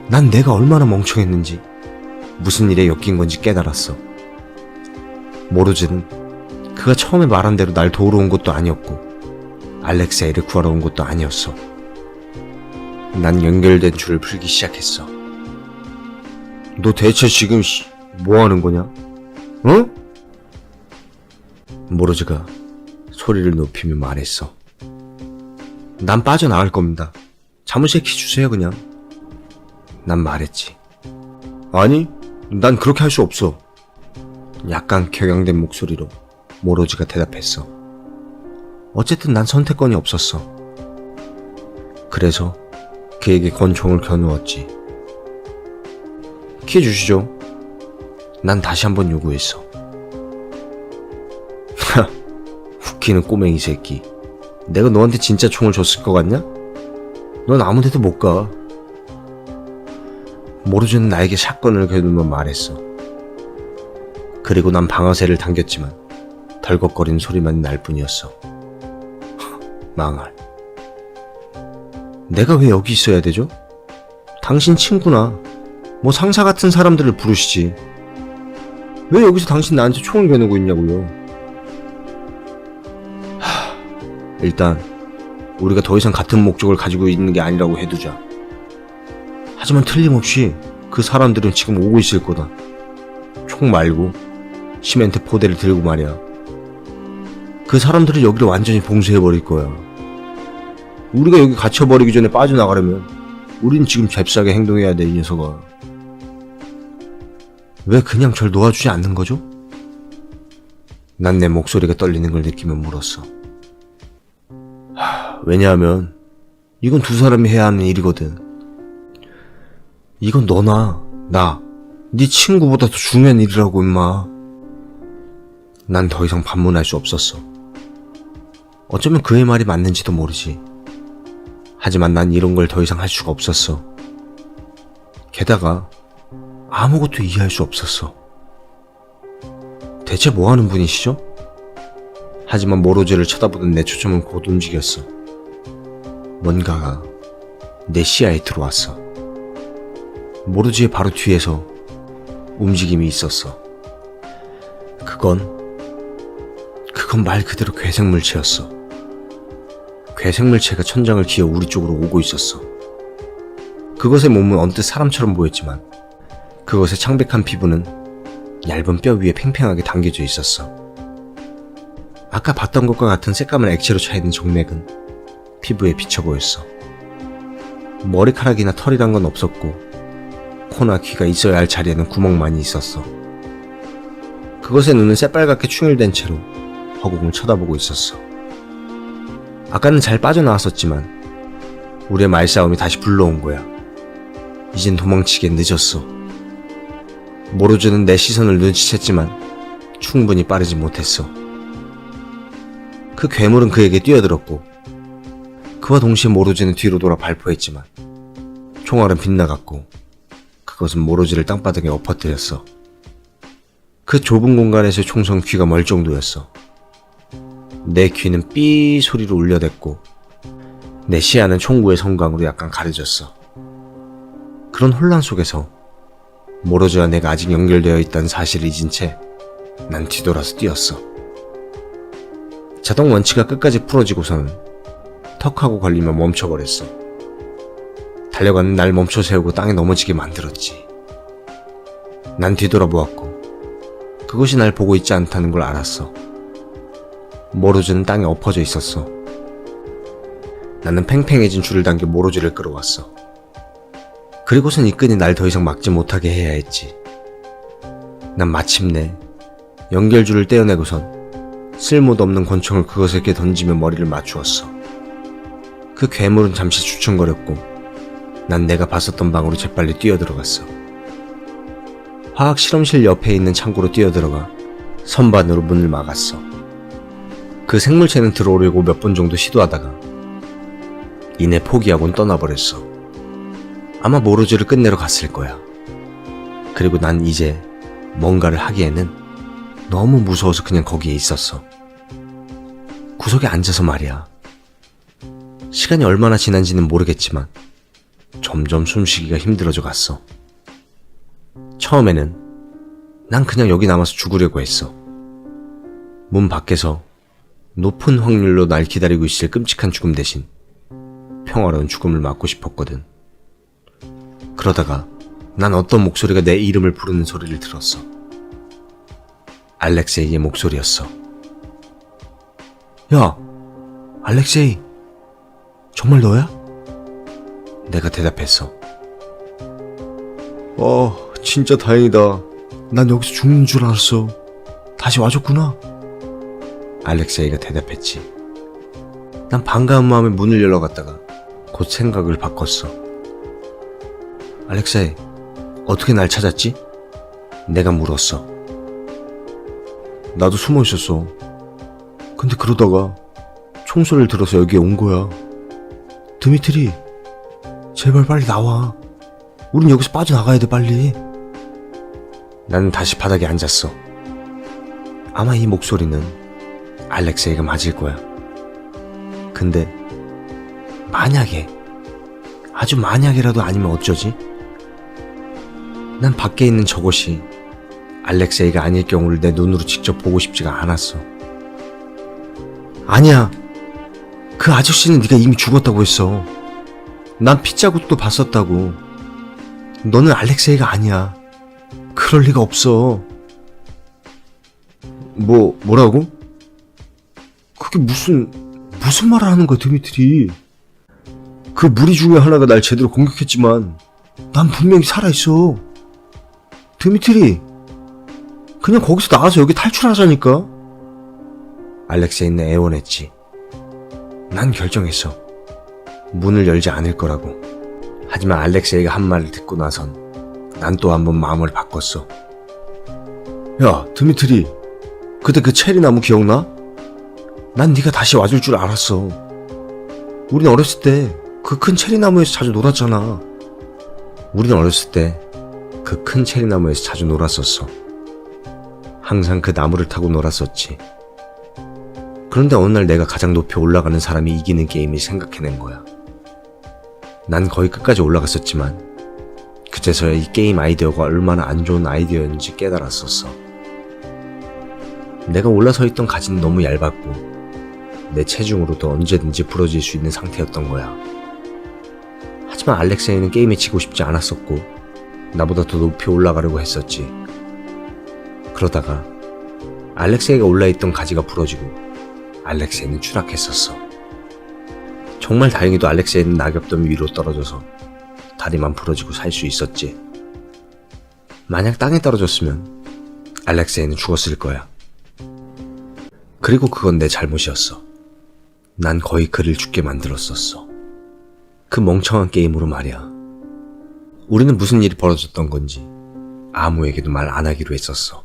S1: 난 내가 얼마나 멍청했는지, 무슨 일에 엮인 건지 깨달았어. 모로즈는 그가 처음에 말한 대로 날 도우러 온 것도 아니었고 알렉세이를 구하러 온 것도 아니었어. 난 연결된 줄을 풀기 시작했어. 너 대체 지금 뭐 하는 거냐? 어? 모로즈가 소리를 높이며 말했어. 난 빠져나갈 겁니다. 자물쇠 키 주세요 그냥. 난 말했지. 아니, 난 그렇게 할 수 없어. 약간 격양된 목소리로 모로즈가 대답했어. 어쨌든 난 선택권이 없었어. 그래서 그에게 권총을 겨누었지. 키 주시죠. 난 다시 한번 요구했어. 하, 웃기는 꼬맹이 새끼. 내가 너한테 진짜 총을 줬을 것 같냐? 넌 아무데도 못 가. 모로즈는 나에게 샷건을 겨누며 말했어. 그리고 난 방아쇠를 당겼지만 덜컥거리는 소리만 날 뿐이었어. 망할. 내가 왜 여기 있어야 되죠? 당신 친구나 뭐 상사 같은 사람들을 부르시지. 왜 여기서 당신 나한테 총을 겨누고 있냐고요. 일단 우리가 더 이상 같은 목적을 가지고 있는 게 아니라고 해두자. 하지만 틀림없이 그 사람들은 지금 오고 있을 거다. 총 말고 시멘트 포대를 들고 말이야. 그 사람들은 여기를 완전히 봉쇄해버릴 거야. 우리가 여기 갇혀버리기 전에 빠져나가려면 우린 지금 잽싸게 행동해야 돼, 이 녀석아. 왜 그냥 절 놓아주지 않는 거죠? 난 내 목소리가 떨리는 걸 느끼며 물었어. 왜냐하면 이건 두 사람이 해야 하는 일이거든. 이건 너나 나, 네 친구보다 더 중요한 일이라고 임마. 난 더 이상 반문할 수 없었어. 어쩌면 그의 말이 맞는지도 모르지. 하지만 난 이런 걸 더 이상 할 수가 없었어. 게다가 아무것도 이해할 수 없었어. 대체 뭐 하는 분이시죠? 하지만 모로즈를 쳐다보던 내 초점은 곧 움직였어. 뭔가가 내 시야에 들어왔어. 모로즈의 바로 뒤에서 움직임이 있었어. 그건 말 그대로 괴생물체였어. 괴생물체가 천장을 기어 우리 쪽으로 오고 있었어. 그것의 몸은 언뜻 사람처럼 보였지만 그것의 창백한 피부는 얇은 뼈 위에 팽팽하게 당겨져 있었어. 아까 봤던 것과 같은 새까만 액체로 차있는 정맥은 피부에 비쳐 보였어. 머리카락이나 털이란 건 없었고 코나 귀가 있어야 할 자리에는 구멍만이 있었어. 그것의 눈은 새빨갛게 충혈된 채로 허공을 쳐다보고 있었어. 아까는 잘 빠져나왔었지만 우리의 말싸움이 다시 불러온 거야. 이젠 도망치기엔 늦었어. 모로즈는 내 시선을 눈치챘지만 충분히 빠르지 못했어. 그 괴물은 그에게 뛰어들었고 그와 동시에 모로즈는 뒤로 돌아 발포했지만 총알은 빗나갔고 그것은 모로즈를 땅바닥에 엎어뜨렸어. 그 좁은 공간에서 총성 귀가 멀 정도였어. 내 귀는 삐 소리로 울려댔고 내 시야는 총구의 성광으로 약간 가려졌어. 그런 혼란 속에서 모로즈와 내가 아직 연결되어 있다는 사실을 잊은 채 난 뒤돌아서 뛰었어. 자동 원치가 끝까지 풀어지고서는 턱하고 걸리며 멈춰버렸어. 달려가는 날 멈춰 세우고 땅에 넘어지게 만들었지. 난 뒤돌아보았고 그것이 날 보고 있지 않다는 걸 알았어. 모로즈는 땅에 엎어져 있었어. 나는 팽팽해진 줄을 당겨 모로즈를 끌어왔어. 그리고선 이 끈이 날 더 이상 막지 못하게 해야 했지. 난 마침내 연결줄을 떼어내고선 쓸모도 없는 권총을 그것에게 던지며 머리를 맞추었어. 그 괴물은 잠시 주춤거렸고 난 내가 봤었던 방으로 재빨리 뛰어들어갔어. 화학 실험실 옆에 있는 창고로 뛰어들어가 선반으로 문을 막았어. 그 생물체는 들어오려고 몇 번 정도 시도하다가 이내 포기하곤 떠나버렸어. 아마 모로즈를 끝내러 갔을 거야. 그리고 난 이제 뭔가를 하기에는 너무 무서워서 그냥 거기에 있었어. 구석에 앉아서 말이야. 시간이 얼마나 지난지는 모르겠지만 점점 숨쉬기가 힘들어져 갔어. 처음에는 난 그냥 여기 남아서 죽으려고 했어. 문 밖에서 높은 확률로 날 기다리고 있을 끔찍한 죽음 대신 평화로운 죽음을 맞고 싶었거든. 그러다가 난 어떤 목소리가 내 이름을 부르는 소리를 들었어. 알렉세이의 목소리였어. 야, 알렉세이, 정말 너야? 내가 대답했어. 진짜 다행이다. 난 여기서 죽는 줄 알았어. 다시 와줬구나. 알렉세이가 대답했지. 난 반가운 마음에 문을 열러 갔다가 곧 생각을 바꿨어. 알렉세이, 어떻게 날 찾았지? 내가 물었어. 나도 숨어 있었어. 근데 그러다가 총소리를 들어서 여기에 온 거야. 드미트리, 제발 빨리 나와. 우린 여기서 빠져나가야 돼, 빨리. 나는 다시 바닥에 앉았어. 아마 이 목소리는 알렉세이가 맞을 거야. 근데 만약에, 아주 만약이라도 아니면 어쩌지? 난 밖에 있는 저것이 알렉세이가 아닐 경우를 내 눈으로 직접 보고 싶지가 않았어. 아니야. 그 아저씨는 네가 이미 죽었다고 했어. 난 핏자국도 봤었다고. 너는 알렉세이가 아니야. 그럴 리가 없어. 뭐라고? 그게 무슨 말을 하는 거야, 드미트리. 그 무리 중에 하나가 날 제대로 공격했지만 난 분명히 살아있어. 드미트리, 그냥 거기서 나가서 여기 탈출하자니까. 알렉세이는 애원했지. 난 결정했어. 문을 열지 않을 거라고. 하지만 알렉세이가 한 말을 듣고 나선 난 또 한 번 마음을 바꿨어. 야, 드미트리, 그때 그 체리나무 기억나? 난 네가 다시 와줄 줄 알았어. 우린 어렸을 때 그 큰 체리나무에서 자주 놀았잖아. 우린 어렸을 때 그 큰 체리나무에서 자주 놀았었어. 항상 그 나무를 타고 놀았었지. 그런데 어느 날 내가 가장 높이 올라가는 사람이 이기는 게임을 생각해낸 거야. 난 거의 끝까지 올라갔었지만 그제서야 이 게임 아이디어가 얼마나 안 좋은 아이디어였는지 깨달았었어. 내가 올라서 있던 가지는 너무 얇았고 내 체중으로도 언제든지 부러질 수 있는 상태였던 거야. 하지만 알렉세이는 게임에 지고 싶지 않았었고 나보다 더 높이 올라가려고 했었지. 그러다가 알렉세이가 올라있던 가지가 부러지고 알렉세이는 추락했었어. 정말 다행히도 알렉세이는 낙엽더미 위로 떨어져서 다리만 부러지고 살 수 있었지. 만약 땅에 떨어졌으면 알렉세이는 죽었을 거야. 그리고 그건 내 잘못이었어. 난 거의 그를 죽게 만들었었어. 그 멍청한 게임으로 말이야. 우리는 무슨 일이 벌어졌던 건지 아무에게도 말 안 하기로 했었어.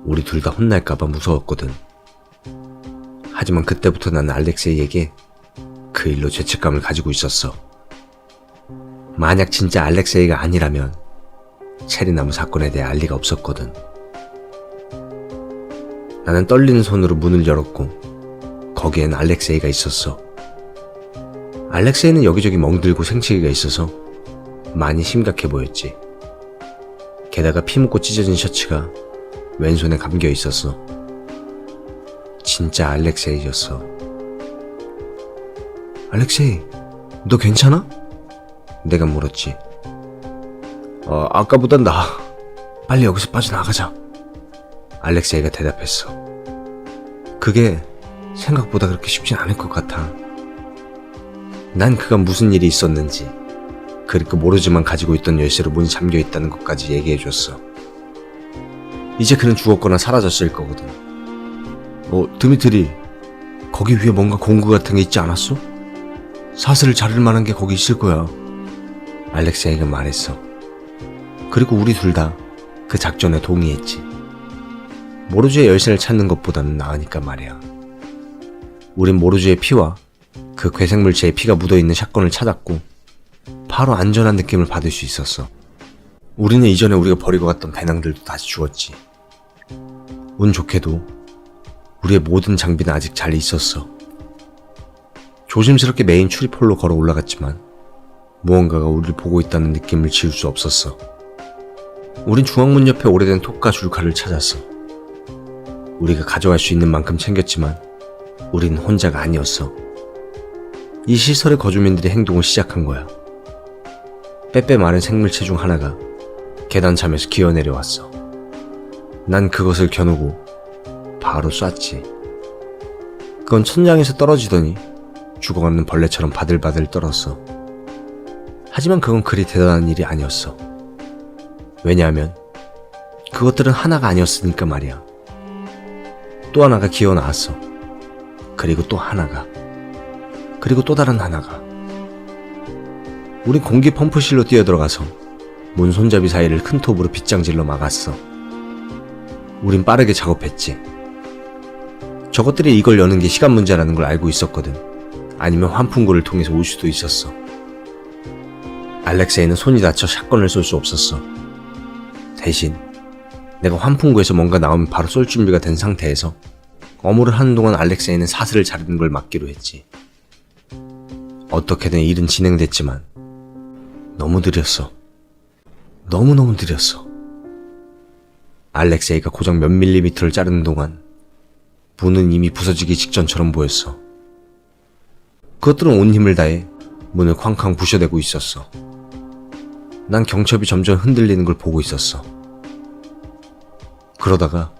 S1: 우리 둘 다 혼날까봐 무서웠거든. 하지만 그때부터 난 알렉세이에게 그 일로 죄책감을 가지고 있었어. 만약 진짜 알렉세이가 아니라면 체리나무 사건에 대해 알 리가 없었거든. 나는 떨리는 손으로 문을 열었고 거기엔 알렉세이가 있었어. 알렉세이는 여기저기 멍들고 생채기가 있어서 많이 심각해 보였지. 게다가 피 묻고 찢어진 셔츠가 왼손에 감겨 있었어. 진짜 알렉세이였어. 알렉세이, 너 괜찮아? 내가 물었지. 아까보단 나아. 빨리 여기서 빠져나가자. 알렉세이가 대답했어. 그게 생각보다 그렇게 쉽진 않을 것 같아. 난 그가 무슨 일이 있었는지, 그리고 모르지만 가지고 있던 열쇠로 문이 잠겨 있다는 것까지 얘기해줬어. 이제 그는 죽었거나 사라졌을 거거든. 드미트리, 거기 위에 뭔가 공구 같은 게 있지 않았어? 사슬을 자를 만한 게 거기 있을 거야. 알렉세이가 말했어. 그리고 우리 둘 다 그 작전에 동의했지. 모르주의 열쇠를 찾는 것보다는 나으니까 말이야. 우린 모르주의 피와 그 괴생물체의 피가 묻어있는 샷건을 찾았고 바로 안전한 느낌을 받을 수 있었어. 우리는 이전에 우리가 버리고 갔던 배낭들도 다시 주웠지. 운 좋게도 우리의 모든 장비는 아직 잘 있었어. 조심스럽게 메인 출입홀로 걸어 올라갔지만 무언가가 우리를 보고 있다는 느낌을 지울 수 없었어. 우린 중앙문 옆에 오래된 톱과 줄칼을 찾았어. 우리가 가져갈 수 있는 만큼 챙겼지만 우린 혼자가 아니었어. 이 시설의 거주민들이 행동을 시작한 거야. 빼빼 마른 생물체 중 하나가 계단참에서 기어내려왔어. 난 그것을 겨누고 바로 쐈지. 그건 천장에서 떨어지더니 죽어가는 벌레처럼 바들바들 떨었어. 하지만 그건 그리 대단한 일이 아니었어. 왜냐하면 그것들은 하나가 아니었으니까 말이야. 또 하나가 기어 나왔어. 그리고 또 하나가. 그리고 또 다른 하나가. 우린 공기 펌프실로 뛰어들어가서 문 손잡이 사이를 큰 톱으로 빗장질러 막았어. 우린 빠르게 작업했지. 저것들이 이걸 여는 게 시간 문제라는 걸 알고 있었거든. 아니면 환풍구를 통해서 올 수도 있었어. 알렉세이는 손이 다쳐 샷건을 쏠 수 없었어. 대신 내가 환풍구에서 뭔가 나오면 바로 쏠 준비가 된 상태에서 어무를 하는 동안 알렉세이는 사슬을 자르는 걸 막기로 했지. 어떻게든 일은 진행됐지만 너무 느렸어. 너무너무 느렸어. 알렉세이가 고작 몇 밀리미터를 자르는 동안 문은 이미 부서지기 직전처럼 보였어. 그것들은 온 힘을 다해 문을 쾅쾅 부셔대고 있었어. 난 경첩이 점점 흔들리는 걸 보고 있었어. 그러다가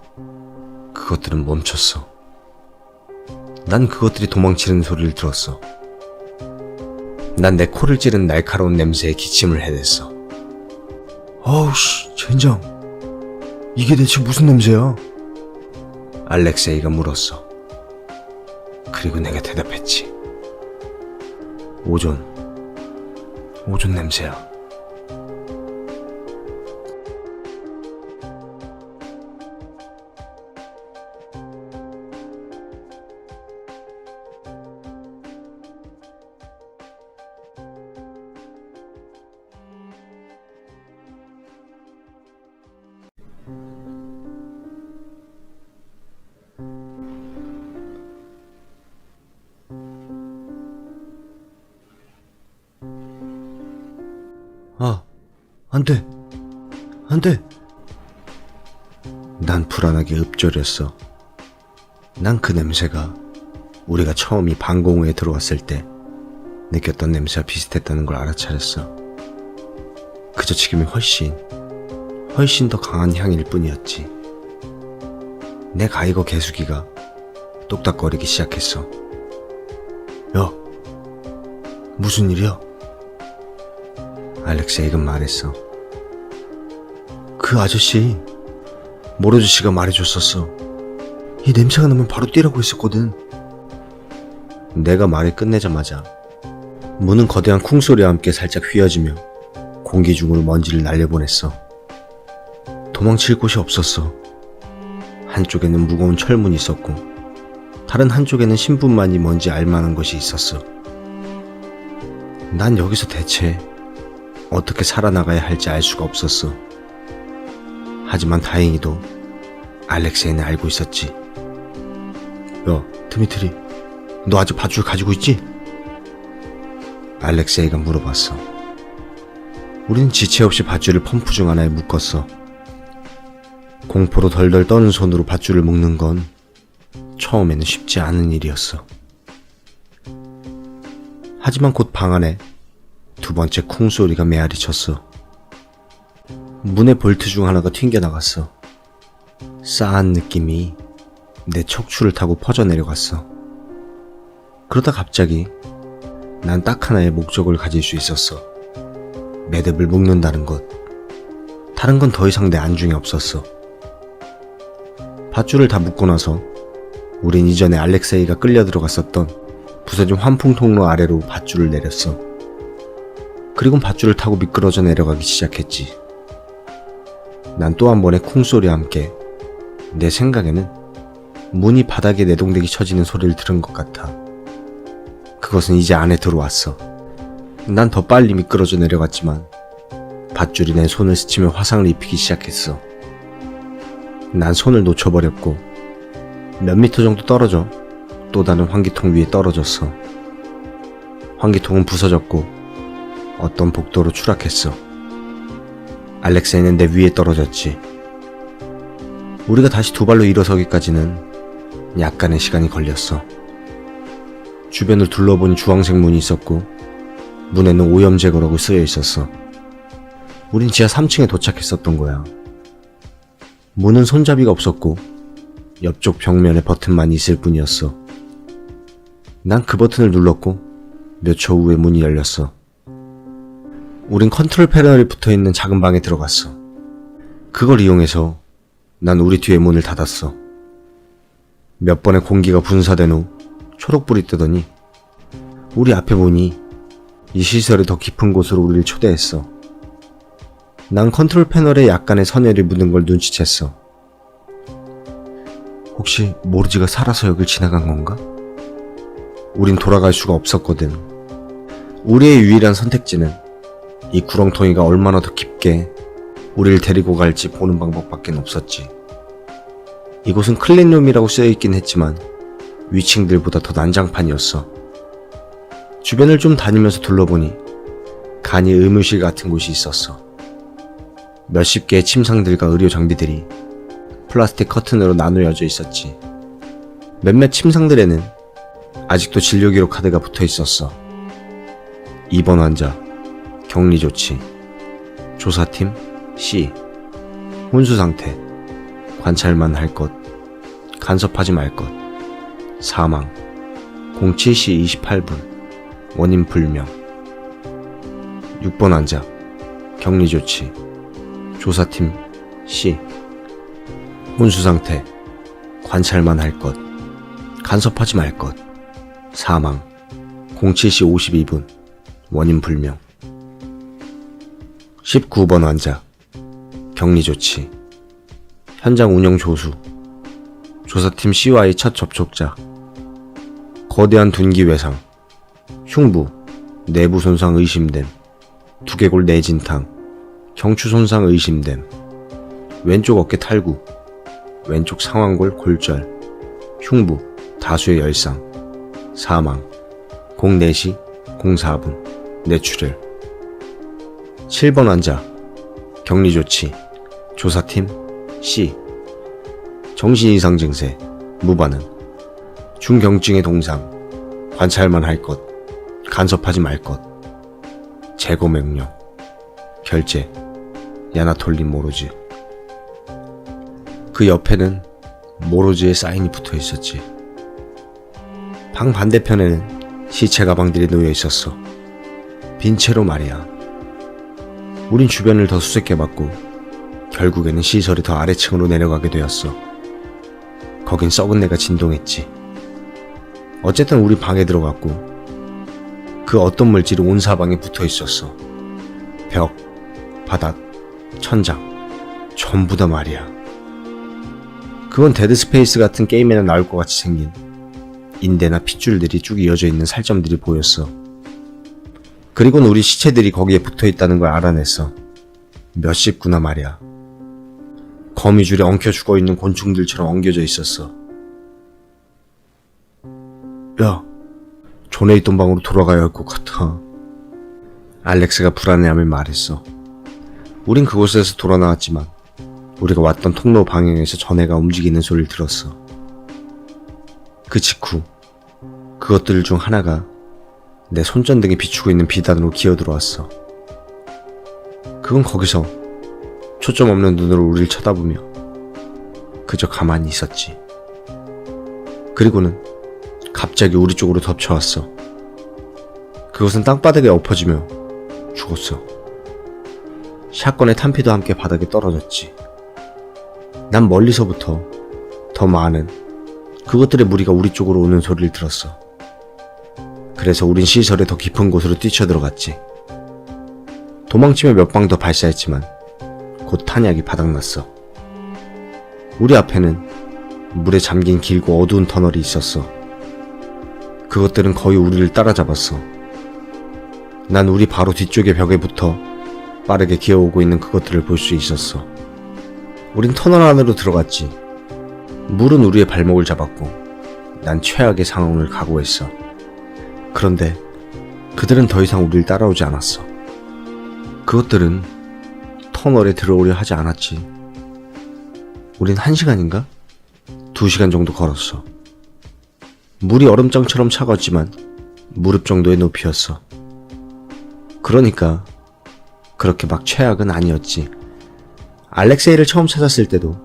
S1: 그것들은 멈췄어. 난 그것들이 도망치는 소리를 들었어. 난 내 코를 찌른 날카로운 냄새에 기침을 해댔어. 아우씨, 젠장. 이게 대체 무슨 냄새야? 알렉세이가 물었어. 그리고 내가 대답했지. 오존 냄새야. 안 돼. 난 불안하게 읊조렸어. 난 그 냄새가 우리가 처음 이 방공호에 들어왔을 때 느꼈던 냄새와 비슷했다는 걸 알아차렸어. 그저 지금이 훨씬 더 강한 향일 뿐이었지. 내 가이거 개수기가 똑딱거리기 시작했어. 야, 무슨 일이야? 알렉세이가 말했어. 그 아저씨, 모로즈 씨가 말해줬었어. 이 냄새가 나면 바로 뛰라고 했었거든. 내가 말을 끝내자마자 문은 거대한 쿵소리와 함께 살짝 휘어지며 공기 중으로 먼지를 날려보냈어. 도망칠 곳이 없었어. 한쪽에는 무거운 철문이 있었고 다른 한쪽에는 신분만이 뭔지 알만한 것이 있었어. 난 여기서 대체 어떻게 살아나가야 할지 알 수가 없었어. 하지만 다행히도 알렉세이는 알고 있었지. 야, 드미트리, 너 아직 밧줄 가지고 있지? 알렉세이가 물어봤어. 우린 지체 없이 밧줄을 펌프 중 하나에 묶었어. 공포로 덜덜 떠는 손으로 밧줄을 묶는 건 처음에는 쉽지 않은 일이었어. 하지만 곧 방 안에 두 번째 쿵 소리가 메아리 쳤어. 문의 볼트 중 하나가 튕겨나갔어. 싸한 느낌이 내 척추를 타고 퍼져 내려갔어. 그러다 갑자기 난 딱 하나의 목적을 가질 수 있었어. 매듭을 묶는다는 것. 다른 건 더 이상 내 안중에 없었어. 밧줄을 다 묶고 나서 우린 이전에 알렉세이가 끌려 들어갔었던 부서진 환풍 통로 아래로 밧줄을 내렸어. 그리고 밧줄을 타고 미끄러져 내려가기 시작했지. 난 또 한 번의 쿵소리와 함께 내 생각에는 문이 바닥에 내동댕이 쳐지는 소리를 들은 것 같아. 그것은 이제 안에 들어왔어. 난 더 빨리 미끄러져 내려갔지만 밧줄이 내 손을 스치며 화상을 입히기 시작했어. 난 손을 놓쳐버렸고 몇 미터 정도 떨어져 또 다른 환기통 위에 떨어졌어. 환기통은 부서졌고 어떤 복도로 추락했어. 알렉세이는 내 위에 떨어졌지. 우리가 다시 두 발로 일어서기까지는 약간의 시간이 걸렸어. 주변을 둘러보니 주황색 문이 있었고 문에는 오염 제거라고 쓰여 있었어. 우린 지하 3층에 도착했었던 거야. 문은 손잡이가 없었고 옆쪽 벽면에 버튼만 있을 뿐이었어. 난 그 버튼을 눌렀고 몇 초 후에 문이 열렸어. 우린 컨트롤 패널이 붙어있는 작은 방에 들어갔어. 그걸 이용해서 난 우리 뒤에 문을 닫았어. 몇 번의 공기가 분사된 후 초록불이 뜨더니 우리 앞에 보니 이 시설의 더 깊은 곳으로 우리를 초대했어. 난 컨트롤 패널에 약간의 선열이 묻은 걸 눈치챘어. 혹시 모르지가 살아서 여길 지나간 건가? 우린 돌아갈 수가 없었거든. 우리의 유일한 선택지는 이 구렁텅이가 얼마나 더 깊게 우리를 데리고 갈지 보는 방법밖에 없었지. 이곳은 클린룸이라고 쓰여있긴 했지만 위층들보다 더 난장판이었어. 주변을 좀 다니면서 둘러보니 간이 의무실 같은 곳이 있었어. 몇십 개의 침상들과 의료 장비들이 플라스틱 커튼으로 나누어져 있었지. 몇몇 침상들에는 아직도 진료기록 카드가 붙어 있었어. 2번 환자, 격리 조치, 조사팀 C, 혼수 상태, 관찰만 할 것, 간섭하지 말 것, 사망, 07시 28분, 원인 불명. 6번 환자, 격리 조치, 조사팀 C, 혼수 상태, 관찰만 할 것, 간섭하지 말 것, 사망, 07시 52분, 원인 불명. 19번 환자, 격리 조치, 현장 운영 조수, 조사팀 C와의 첫 접촉자, 거대한 둔기 외상, 흉부, 내부 손상 의심됨, 두개골 내진탕, 경추 손상 의심됨, 왼쪽 어깨 탈구, 왼쪽 상완골 골절, 흉부, 다수의 열상, 사망, 04시 04분, 뇌출혈. 7번 환자, 격리 조치, 조사팀 C, 정신 이상 증세, 무반응, 중경증의 동상, 관찰만 할 것, 간섭하지 말 것, 제거 명령, 결제, 야나톨린 모로즈. 그 옆에는 모로즈의 사인이 붙어 있었지. 방 반대편에는 시체 가방들이 놓여 있었어. 빈 채로 말이야. 우린 주변을 더 수색해봤고 결국에는 시설이 더 아래층으로 내려가게 되었어. 거긴 썩은 내가 진동했지. 어쨌든 우리 방에 들어갔고 그 어떤 물질이 온 사방에 붙어 있었어. 벽, 바닥, 천장, 전부 다 말이야. 그건 데드스페이스 같은 게임에나 나올 것 같이 생긴 인대나 핏줄들이 쭉 이어져 있는 살점들이 보였어. 그리고는 우리 시체들이 거기에 붙어있다는 걸 알아냈어. 몇십 구나 말이야. 거미줄에 엉켜 죽어있는 곤충들처럼 엉겨져 있었어. 야, 전에 있던 방으로 돌아가야 할 것 같아. 알렉스가 불안해하며 말했어. 우린 그곳에서 돌아 나왔지만 우리가 왔던 통로 방향에서 전해가 움직이는 소리를 들었어. 그 직후 그것들 중 하나가 내 손전등에 비추고 있는 비단으로 기어들어왔어. 그건 거기서 초점 없는 눈으로 우리를 쳐다보며 그저 가만히 있었지. 그리고는 갑자기 우리 쪽으로 덮쳐왔어. 그것은 땅바닥에 엎어지며 죽었어. 샷건의 탄피도 함께 바닥에 떨어졌지. 난 멀리서부터 더 많은 그것들의 무리가 우리 쪽으로 오는 소리를 들었어. 그래서 우린 시설의 더 깊은 곳으로 뛰쳐들어갔지. 도망치며 몇 방 더 발사했지만 곧 탄약이 바닥났어. 우리 앞에는 물에 잠긴 길고 어두운 터널이 있었어. 그것들은 거의 우리를 따라잡았어. 난 우리 바로 뒤쪽의 벽에 붙어 빠르게 기어오고 있는 그것들을 볼 수 있었어. 우린 터널 안으로 들어갔지. 물은 우리의 발목을 잡았고 난 최악의 상황을 각오했어. 그런데 그들은 더 이상 우리를 따라오지 않았어. 그것들은 터널에 들어오려 하지 않았지. 우린 1시간인가? 2시간 정도 걸었어. 물이 얼음장처럼 차가웠지만 무릎 정도의 높이였어. 그러니까 그렇게 막 최악은 아니었지. 알렉세이를 처음 찾았을 때도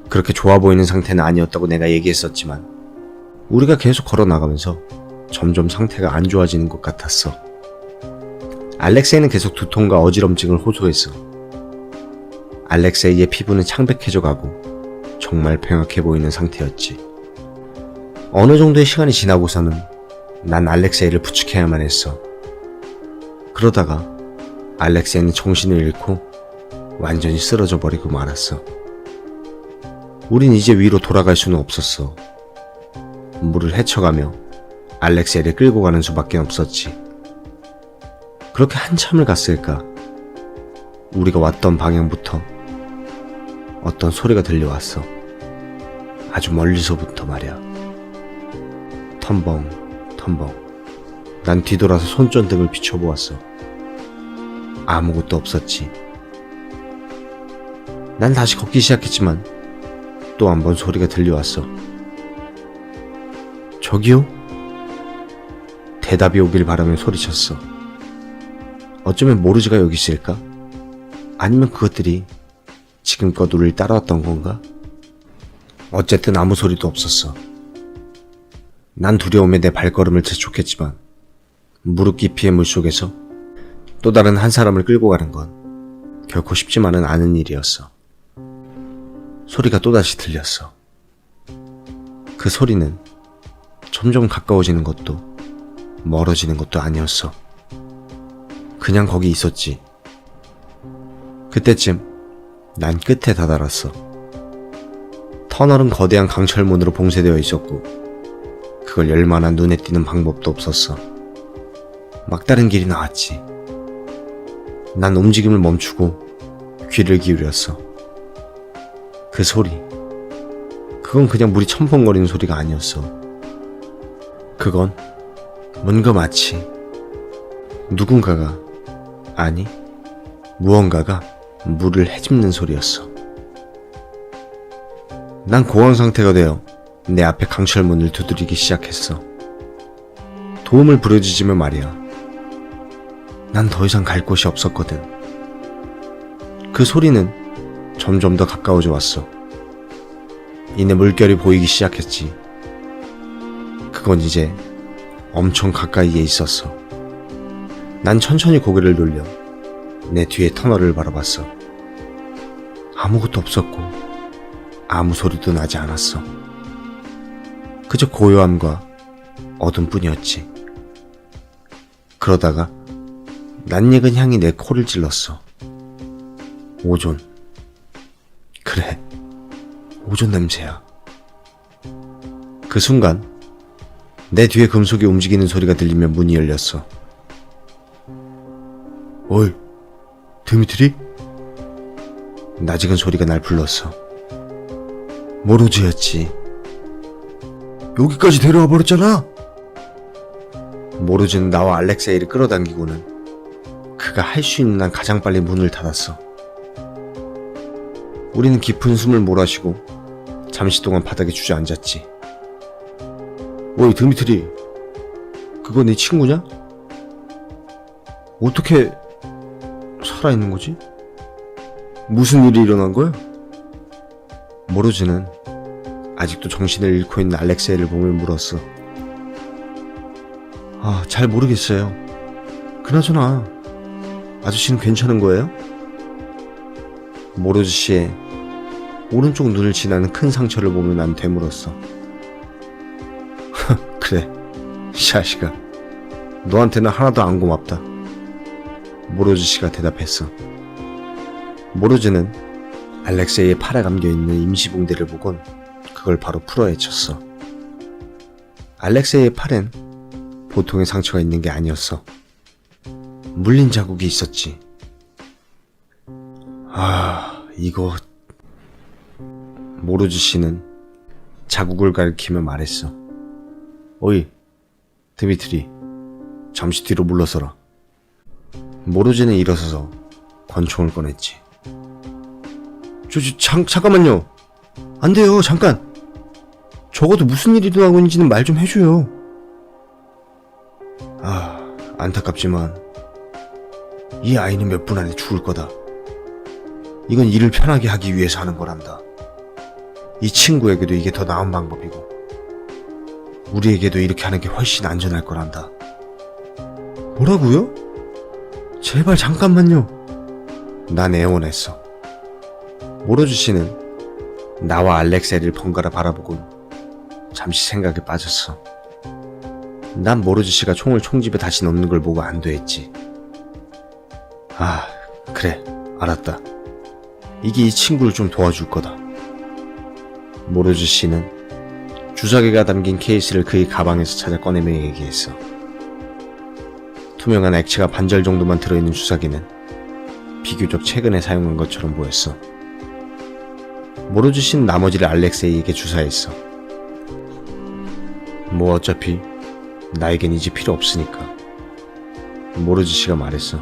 S1: 그렇게 좋아 보이는 상태는 아니었다고 내가 얘기했었지만 우리가 계속 걸어나가면서 점점 상태가 안 좋아지는 것 같았어. 알렉세이는 계속 두통과 어지럼증을 호소했어. 알렉세이의 피부는 창백해져 가고 정말 병약해 보이는 상태였지. 어느 정도의 시간이 지나고서는 난 알렉세이를 부축해야만 했어. 그러다가 알렉세이는 정신을 잃고 완전히 쓰러져 버리고 말았어. 우린 이제 위로 돌아갈 수는 없었어. 물을 헤쳐가며 알렉세이를 끌고 가는 수밖에 없었지. 그렇게 한참을 갔을까? 우리가 왔던 방향부터 어떤 소리가 들려왔어. 아주 멀리서부터 말이야. 텀벙 텀벙. 난 뒤돌아서 손전등을 비춰보았어. 아무것도 없었지. 난 다시 걷기 시작했지만 또 한 번 소리가 들려왔어. 저기요? 대답이 오길 바라며 소리쳤어. 어쩌면 모르지가 여기 있을까? 아니면 그것들이 지금껏 우리를 따라왔던 건가? 어쨌든 아무 소리도 없었어. 난 두려움에 내 발걸음을 재촉했지만 무릎 깊이의 물속에서 또 다른 한 사람을 끌고 가는 건 결코 쉽지만은 않은 일이었어. 소리가 또다시 들렸어. 그 소리는 점점 가까워지는 것도 멀어지는 것도 아니었어. 그냥 거기 있었지. 그때쯤 난 끝에 다다랐어. 터널은 거대한 강철문으로 봉쇄되어 있었고 그걸 열 만한 눈에 띄는 방법도 없었어. 막다른 길이 나왔지. 난 움직임을 멈추고 귀를 기울였어. 그 소리, 그건 그냥 물이 첨벙거리는 소리가 아니었어. 그건 뭔가 마치 누군가가, 아니 무언가가 물을 헤집는 소리였어. 난 공황 상태가 되어 내 앞에 강철문을 두드리기 시작했어. 도움을 부르짖으며 말이야. 난 더 이상 갈 곳이 없었거든. 그 소리는 점점 더 가까워져 왔어. 이내 물결이 보이기 시작했지. 그건 이제 엄청 가까이에 있었어. 난 천천히 고개를 돌려 내 뒤에 터널을 바라봤어. 아무것도 없었고 아무 소리도 나지 않았어. 그저 고요함과 어둠뿐이었지. 그러다가 낯익은 향이 내 코를 찔렀어. 오존. 그래, 오존 냄새야. 그 순간 내 뒤에 금속이 움직이는 소리가 들리며 문이 열렸어. 어이, 드미트리? 낯익은 소리가 날 불렀어. 모로즈였지. 여기까지 데려와 버렸잖아. 모로즈는 나와 알렉세이를 끌어당기고는 그가 할 수 있는 한 가장 빨리 문을 닫았어. 우리는 깊은 숨을 몰아쉬고 잠시 동안 바닥에 주저앉았지. 어이, 드미트리, 그거 네 친구냐? 어떻게 살아있는 거지? 무슨 일이 일어난 거야? 모로즈는 아직도 정신을 잃고 있는 알렉세이를 보며 물었어. 잘 모르겠어요. 그나저나 아저씨는 괜찮은 거예요? 모로즈 씨의 오른쪽 눈을 지나는 큰 상처를 보며 난 되물었어. 그래, 샤시가 너한테는 하나도 안 고맙다. 모로즈 씨가 대답했어. 모로즈는 알렉세이의 팔에 감겨있는 임시붕대를 보곤 그걸 바로 풀어헤쳤어. 알렉세이의 팔엔 보통의 상처가 있는 게 아니었어. 물린 자국이 있었지. 이거... 모로즈 씨는 자국을 가리키며 말했어. 어이, 드미트리, 잠시 뒤로 물러서라. 모로즈는 일어서서 권총을 꺼냈지. 잠깐만요. 안 돼요, 잠깐. 적어도 무슨 일이 일어나고 있는지는 말 좀 해줘요. 안타깝지만 이 아이는 몇 분 안에 죽을 거다. 이건 일을 편하게 하기 위해서 하는 거란다. 이 친구에게도 이게 더 나은 방법이고 우리에게도 이렇게 하는 게 훨씬 안전할 거란다. 뭐라고요? 제발 잠깐만요. 난 애원했어. 모로즈 씨는 나와 알렉세이를 번갈아 바라보곤 잠시 생각에 빠졌어. 난 모로즈 씨가 총을 총집에 다시 넣는 걸 보고 안도했지. 그래, 알았다. 이게 이 친구를 좀 도와줄 거다. 모로즈 씨는 주사기가 담긴 케이스를 그의 가방에서 찾아 꺼내며 얘기했어. 투명한 액체가 반절 정도만 들어있는 주사기는 비교적 최근에 사용한 것처럼 보였어. 모로즈 씨는 나머지를 알렉세이에게 주사했어. 뭐 어차피 나에겐 이제 필요 없으니까. 모로즈 씨가 말했어.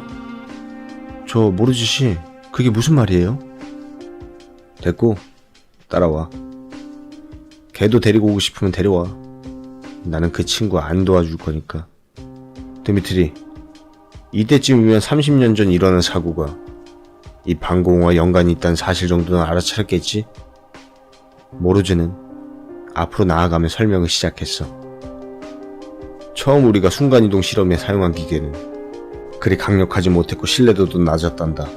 S1: 모로즈 씨, 그게 무슨 말이에요? 됐고, 따라와. 걔도 데리고 오고 싶으면 데려와. 나는 그 친구 안 도와줄 거니까. 드미트리, 이때쯤이면 30년 전 일어난 사고가 이 방공호와 연관이 있다는 사실 정도는 알아차렸겠지? 모로즈는 앞으로 나아가며 설명을 시작했어. 처음 우리가 순간이동 실험에 사용한 기계는 그리 강력하지 못했고 신뢰도도 낮았단다.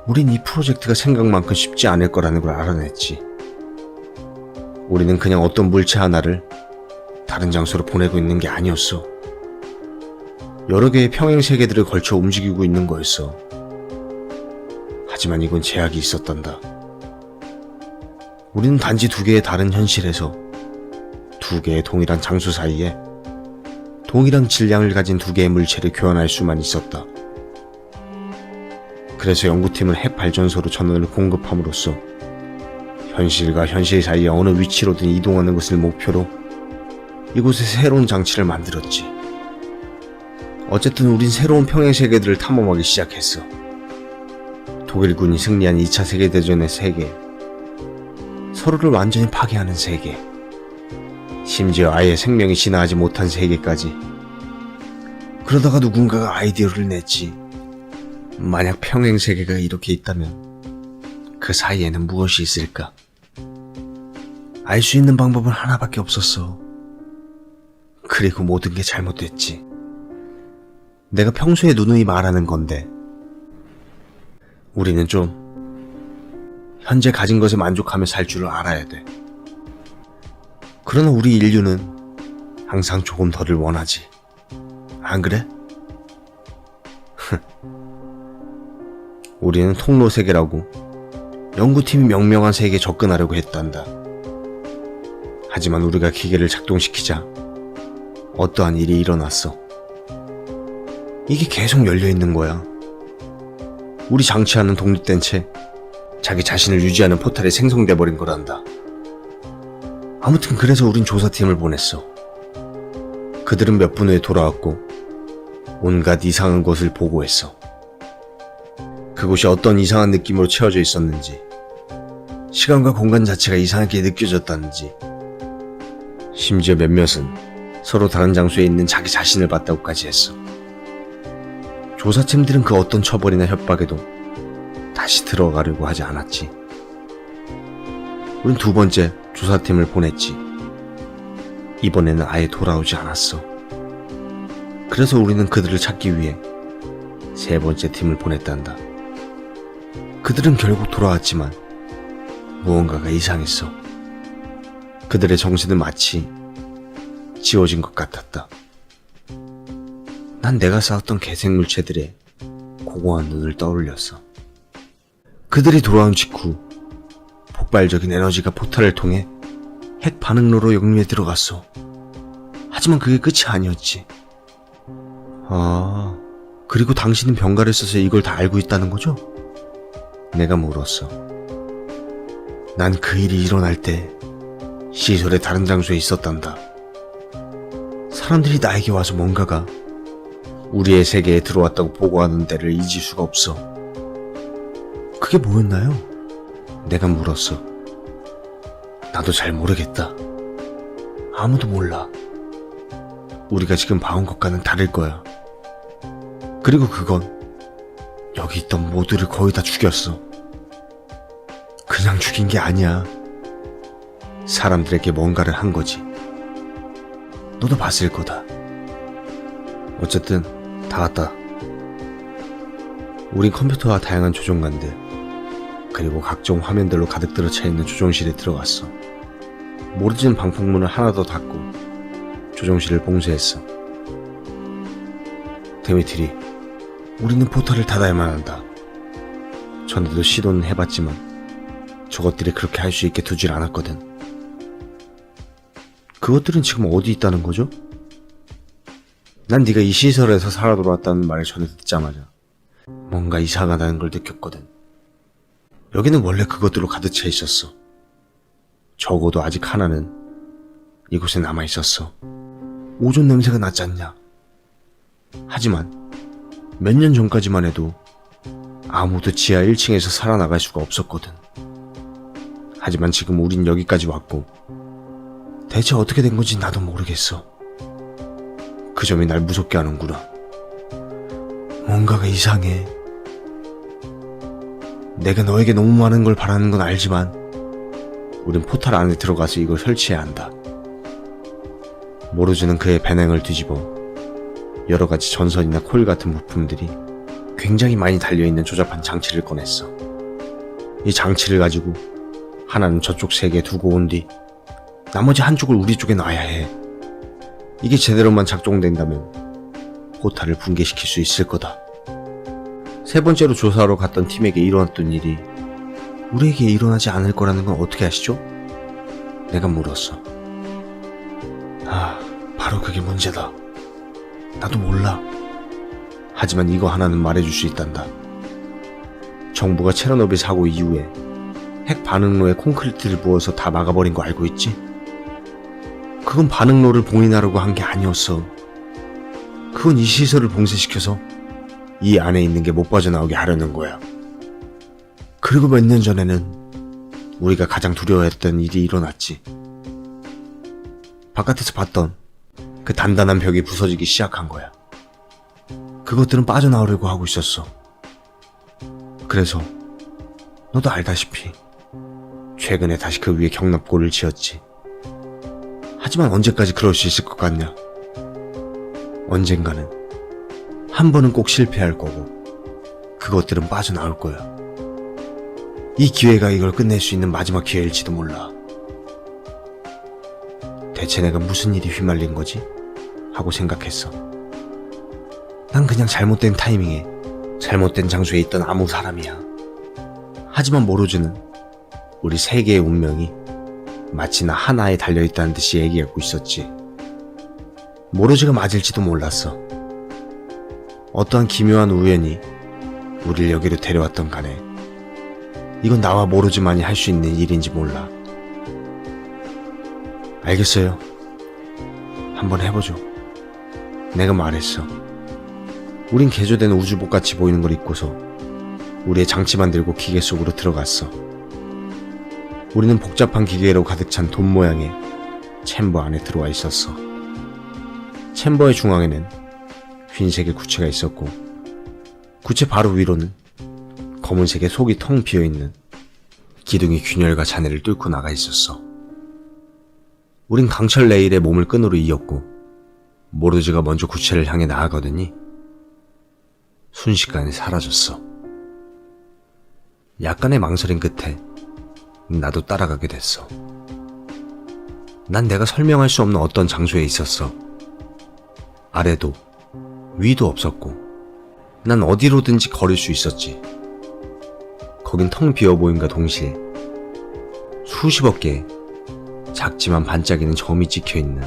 S1: 우린 이 프로젝트가 생각만큼 쉽지 않을 거라는 걸 알아냈지. 우리는 그냥 어떤 물체 하나를 다른 장소로 보내고 있는 게 아니었어. 여러 개의 평행 세계들을 걸쳐 움직이고 있는 거였어. 하지만 이건 제약이 있었단다. 우리는 단지 두 개의 다른 현실에서 두 개의 동일한 장소 사이에 동일한 질량을 가진 두 개의 물체를 교환할 수만 있었다. 그래서 연구팀은 핵 발전소로 전원을 공급함으로써 현실과 현실 사이에 어느 위치로든 이동하는 것을 목표로 이곳에 새로운 장치를 만들었지. 어쨌든 우린 새로운 평행세계들을 탐험하기 시작했어. 독일군이 승리한 2차 세계대전의 세계, 서로를 완전히 파괴하는 세계, 심지어 아예 생명이 진화하지 못한 세계까지. 그러다가 누군가가 아이디어를 냈지. 만약 평행세계가 이렇게 있다면 그 사이에는 무엇이 있을까? 알 수 있는 방법은 하나밖에 없었어. 그리고 모든 게 잘못됐지. 내가 평소에 누누이 말하는 건데 우리는 좀 현재 가진 것에 만족하며 살 줄을 알아야 돼. 그러나 우리 인류는 항상 조금 더를 원하지. 안 그래? 우리는 통로 세계라고 연구팀이 명명한 세계에 접근하려고 했단다. 하지만 우리가 기계를 작동시키자 어떠한 일이 일어났어. 이게 계속 열려있는 거야. 우리 장치와는 독립된 채 자기 자신을 유지하는 포탈이 생성돼 버린 거란다. 아무튼 그래서 우린 조사팀을 보냈어. 그들은 몇 분 후에 돌아왔고 온갖 이상한 것을 보고했어. 그곳이 어떤 이상한 느낌으로 채워져 있었는지, 시간과 공간 자체가 이상하게 느껴졌다는지, 심지어 몇몇은 서로 다른 장소에 있는 자기 자신을 봤다고까지 했어. 조사팀들은 그 어떤 처벌이나 협박에도 다시 들어가려고 하지 않았지. 우린 두 번째 조사팀을 보냈지. 이번에는 아예 돌아오지 않았어. 그래서 우리는 그들을 찾기 위해 세 번째 팀을 보냈단다. 그들은 결국 돌아왔지만 무언가가 이상했어. 그들의 정신은 마치 지워진 것 같았다. 난 내가 쌓았던 개생물체들의 공허한 눈을 떠올렸어. 그들이 돌아온 직후 폭발적인 에너지가 포탈을 통해 핵 반응로로 역류에 들어갔어. 하지만 그게 끝이 아니었지. 아, 그리고 당신은 병가를 써서 이걸 다 알고 있다는 거죠? 내가 물었어. 난 그 일이 일어날 때 시설의 다른 장소에 있었단다. 사람들이 나에게 와서 뭔가가 우리의 세계에 들어왔다고 보고하는 데를 잊을 수가 없어. 그게 뭐였나요? 내가 물었어. 나도 잘 모르겠다. 아무도 몰라. 우리가 지금 봐온 것과는 다를 거야. 그리고 그건 여기 있던 모두를 거의 다 죽였어. 그냥 죽인 게 아니야. 사람들에게 뭔가를 한 거지. 너도 봤을 거다. 어쨌든 다 왔다. 우린 컴퓨터와 다양한 조종관들, 그리고 각종 화면들로 가득 들어 차있는 조종실에 들어갔어. 모르지는 방풍문을 하나 더 닫고 조종실을 봉쇄했어. 데미트리, 우리는 포탈을 닫아야만 한다. 전에도 시도는 해봤지만 저것들이 그렇게 할 수 있게 두질 않았거든. 그것들은 지금 어디 있다는 거죠? 난 네가 이 시설에서 살아 돌아왔다는 말을 전해 듣자마자 뭔가 이상하다는 걸 느꼈거든. 여기는 원래 그것들로 가득 차 있었어. 적어도 아직 하나는 이곳에 남아 있었어. 오존 냄새가 났지 않냐? 하지만 몇 년 전까지만 해도 아무도 지하 1층에서 살아나갈 수가 없었거든. 하지만 지금 우린 여기까지 왔고 대체 어떻게 된 건지 나도 모르겠어. 그 점이 날 무섭게 하는구나. 뭔가가 이상해. 내가 너에게 너무 많은 걸 바라는 건 알지만 우린 포탈 안에 들어가서 이걸 설치해야 한다. 모로즈는 그의 배낭을 뒤집어 여러가지 전선이나 코일 같은 부품들이 굉장히 많이 달려있는 조잡한 장치를 꺼냈어. 이 장치를 가지고 하나는 저쪽 세계에 두고 온 뒤 나머지 한쪽을 우리 쪽에 놔야 해. 이게 제대로만 작동된다면 포탈을 붕괴시킬 수 있을 거다. 세 번째로 조사하러 갔던 팀에게 일어났던 일이 우리에게 일어나지 않을 거라는 건 어떻게 아시죠? 내가 물었어. 바로 그게 문제다. 나도 몰라. 하지만 이거 하나는 말해줄 수 있단다. 정부가 체르노빌 사고 이후에 핵 반응로에 콘크리트를 부어서 다 막아버린 거 알고 있지? 그건 반응로를 봉인하려고 한 게 아니었어. 그건 이 시설을 봉쇄시켜서 이 안에 있는 게 못 빠져나오게 하려는 거야. 그리고 몇 년 전에는 우리가 가장 두려워했던 일이 일어났지. 바깥에서 봤던 그 단단한 벽이 부서지기 시작한 거야. 그것들은 빠져나오려고 하고 있었어. 그래서 너도 알다시피 최근에 다시 그 위에 경납고를 지었지. 하지만 언제까지 그럴 수 있을 것 같냐? 언젠가는 한 번은 꼭 실패할 거고 그것들은 빠져나올 거야. 이 기회가 이걸 끝낼 수 있는 마지막 기회일지도 몰라. 대체 내가 무슨 일이 휘말린 거지? 하고 생각했어. 난 그냥 잘못된 타이밍에 잘못된 장소에 있던 아무 사람이야. 하지만 모로즈는 우리 세 개의 운명이 마치 나 하나에 달려있다는 듯이 얘기하고 있었지. 모로즈가 맞을지도 몰랐어. 어떠한 기묘한 우연이 우릴 여기로 데려왔던 간에 이건 나와 모로즈만이 할 수 있는 일인지 몰라. 알겠어요. 한번 해보죠. 내가 말했어. 우린 개조된 우주복같이 보이는 걸 입고서 우리의 장치만 들고 기계 속으로 들어갔어. 우리는 복잡한 기계로 가득 찬 돔 모양의 챔버 안에 들어와 있었어. 챔버의 중앙에는 흰색의 구체가 있었고 구체 바로 위로는 검은색의 속이 텅 비어있는 기둥이 균열과 잔해를 뚫고 나가 있었어. 우린 강철 레일에 몸을 끈으로 이었고 모로즈가 먼저 구체를 향해 나아가더니 순식간에 사라졌어. 약간의 망설임 끝에 나도 따라가게 됐어. 난 내가 설명할 수 없는 어떤 장소에 있었어. 아래도 위도 없었고 난 어디로든지 걸을 수 있었지. 거긴 텅 비어 보임과 동시에 수십억 개의 작지만 반짝이는 점이 찍혀있는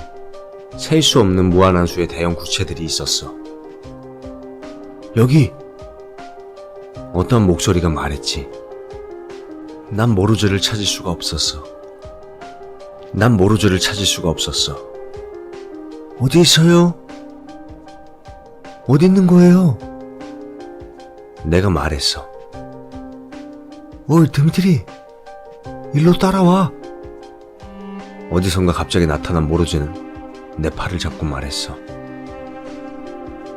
S1: 셀 수 없는 무한한 수의 대형 구체들이 있었어. 여기! 어떤 목소리가 말했지. 난 모로즈를 찾을 수가 없었어. 어디 있어요? 어디 있는 거예요? 내가 말했어. 어이, 드미트리! 일로 따라와! 어디선가 갑자기 나타난 모로즈는 내 팔을 잡고 말했어.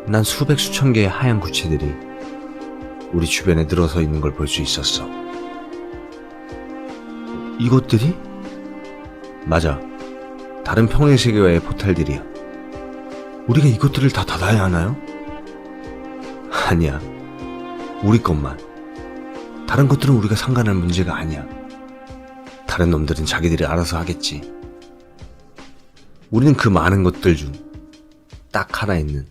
S1: 난 수백 수천 개의 하얀 구체들이 우리 주변에 늘어서 있는 걸 볼 수 있었어. 이것들이? 맞아. 다른 평행 세계와의 포탈들이야. 우리가 이것들을 다 닫아야 하나요? 아니야. 우리 것만. 다른 것들은 우리가 상관할 문제가 아니야. 다른 놈들은 자기들이 알아서 하겠지. 우리는 그 많은 것들 중 딱 하나 있는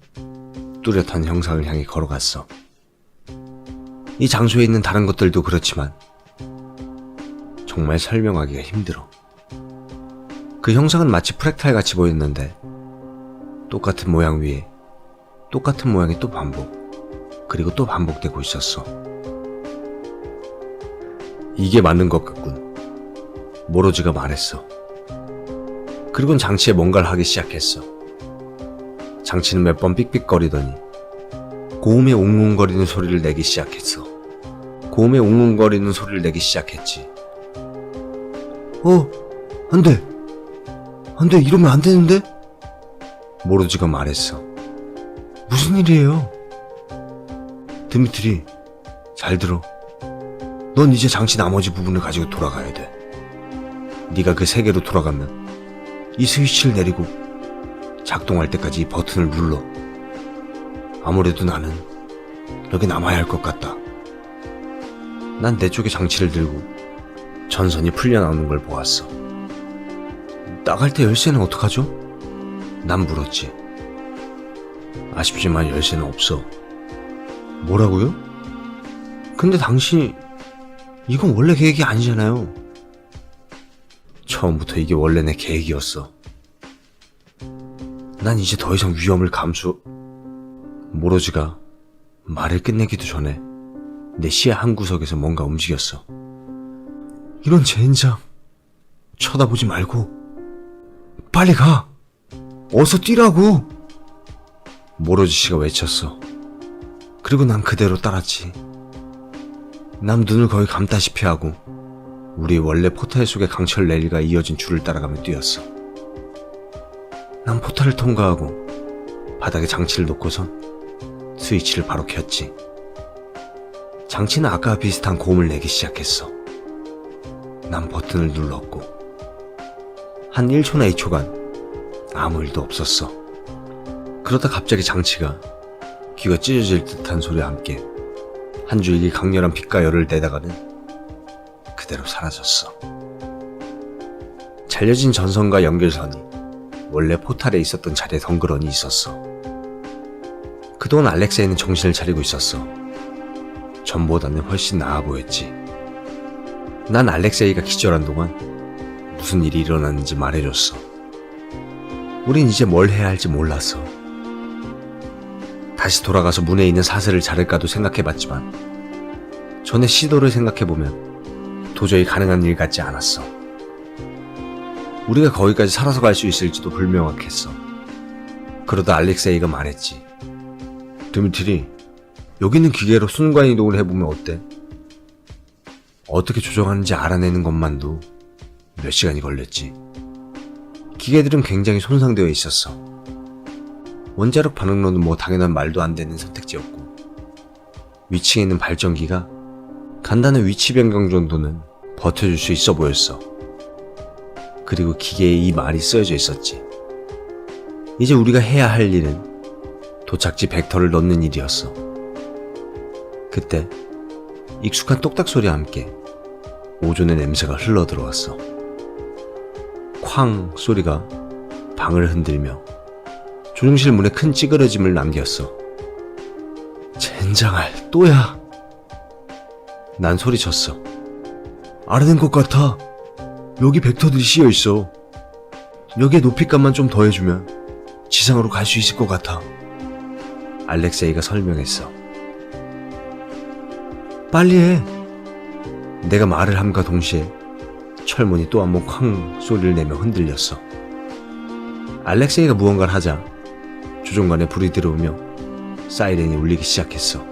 S1: 뚜렷한 형상을 향해 걸어갔어. 이 장소에 있는 다른 것들도 그렇지만 정말 설명하기가 힘들어. 그 형상은 마치 프랙탈 같이 보였는데 똑같은 모양 위에 똑같은 모양이 또 반복, 그리고 또 반복되고 있었어. 이게 맞는 것 같군. 모로즈가 말했어. 그리고는 장치에 뭔가를 하기 시작했어. 장치는 몇 번 삑삑거리더니 고음의 웅웅거리는 소리를 내기 시작했어. 안 돼, 이러면 안 되는데? 모로즈가 말했어. 무슨 일이에요? 드미트리, 잘 들어. 넌 이제 장치 나머지 부분을 가지고 돌아가야 돼. 네가 그 세계로 돌아가면 이 스위치를 내리고 작동할 때까지 이 버튼을 눌러. 아무래도 나는 여기 남아야 할 것 같다. 난 내 쪽에 장치를 들고 전선이 풀려나오는 걸 보았어. 나갈 때 열쇠는 어떡하죠? 난 물었지. 아쉽지만 열쇠는 없어. 뭐라고요? 근데 당신이... 이건 원래 계획이 아니잖아요. 처음부터 이게 원래 내 계획이었어. 난 이제 더 이상 위험을 모로즈가 말을 끝내기도 전에 내 시야 한 구석에서 뭔가 움직였어. 이런 젠장. 쳐다보지 말고 빨리 가. 어서 뛰라고. 모로즈 씨가 외쳤어. 그리고 난 그대로 따랐지. 난 눈을 거의 감다시피 하고 우리 원래 포탈 속의 강철 레일과 이어진 줄을 따라가며 뛰었어. 난 포탈을 통과하고 바닥에 장치를 놓고선 스위치를 바로 켰지. 장치는 아까와 비슷한 고음을 내기 시작했어. 난 버튼을 눌렀고 한 1초나 2초간 아무 일도 없었어. 그러다 갑자기 장치가 귀가 찢어질 듯한 소리와 함께 한 줄기 강렬한 빛과 열을 내다가는 그대로 사라졌어. 잘려진 전선과 연결선이 원래 포탈에 있었던 자리에 덩그러니 있었어. 그동안 알렉세이는 정신을 차리고 있었어. 전보다는 훨씬 나아 보였지. 난 알렉세이가 기절한 동안 무슨 일이 일어났는지 말해줬어. 우린 이제 뭘 해야 할지 몰랐어. 다시 돌아가서 문에 있는 사슬을 자를까도 생각해봤지만 전에 시도를 생각해보면 도저히 가능한 일 같지 않았어. 우리가 거기까지 살아서 갈 수 있을지도 불명확했어. 그러다 알렉세이가 말했지. 드미트리, 여기 있는 기계로 순간이동을 해보면 어때? 어떻게 조정하는지 알아내는 것만도 몇 시간이 걸렸지. 기계들은 굉장히 손상되어 있었어. 원자력 반응로는 뭐 당연한 말도 안 되는 선택지였고, 위층에 있는 발전기가 간단한 위치 변경 정도는 버텨줄 수 있어 보였어. 그리고 기계에 이 말이 쓰여져 있었지. 이제 우리가 해야 할 일은 도착지 벡터를 넣는 일이었어. 그때 익숙한 똑딱 소리와 함께 오존의 냄새가 흘러들어왔어. 쾅 소리가 방을 흔들며 조종실 문에 큰 찌그러짐을 남겼어. 젠장할, 또야. 난 소리쳤어. 알아낸 것 같아. 여기 벡터들이 씌여있어. 여기에 높이감만 좀 더해주면 지상으로 갈 수 있을 것 같아. 알렉세이가 설명했어. 빨리 해. 내가 말을 함과 동시에 철문이 또 한 번 쾅 소리를 내며 흔들렸어. 알렉세이가 무언가를 하자 조종관에 불이 들어오며 사이렌이 울리기 시작했어.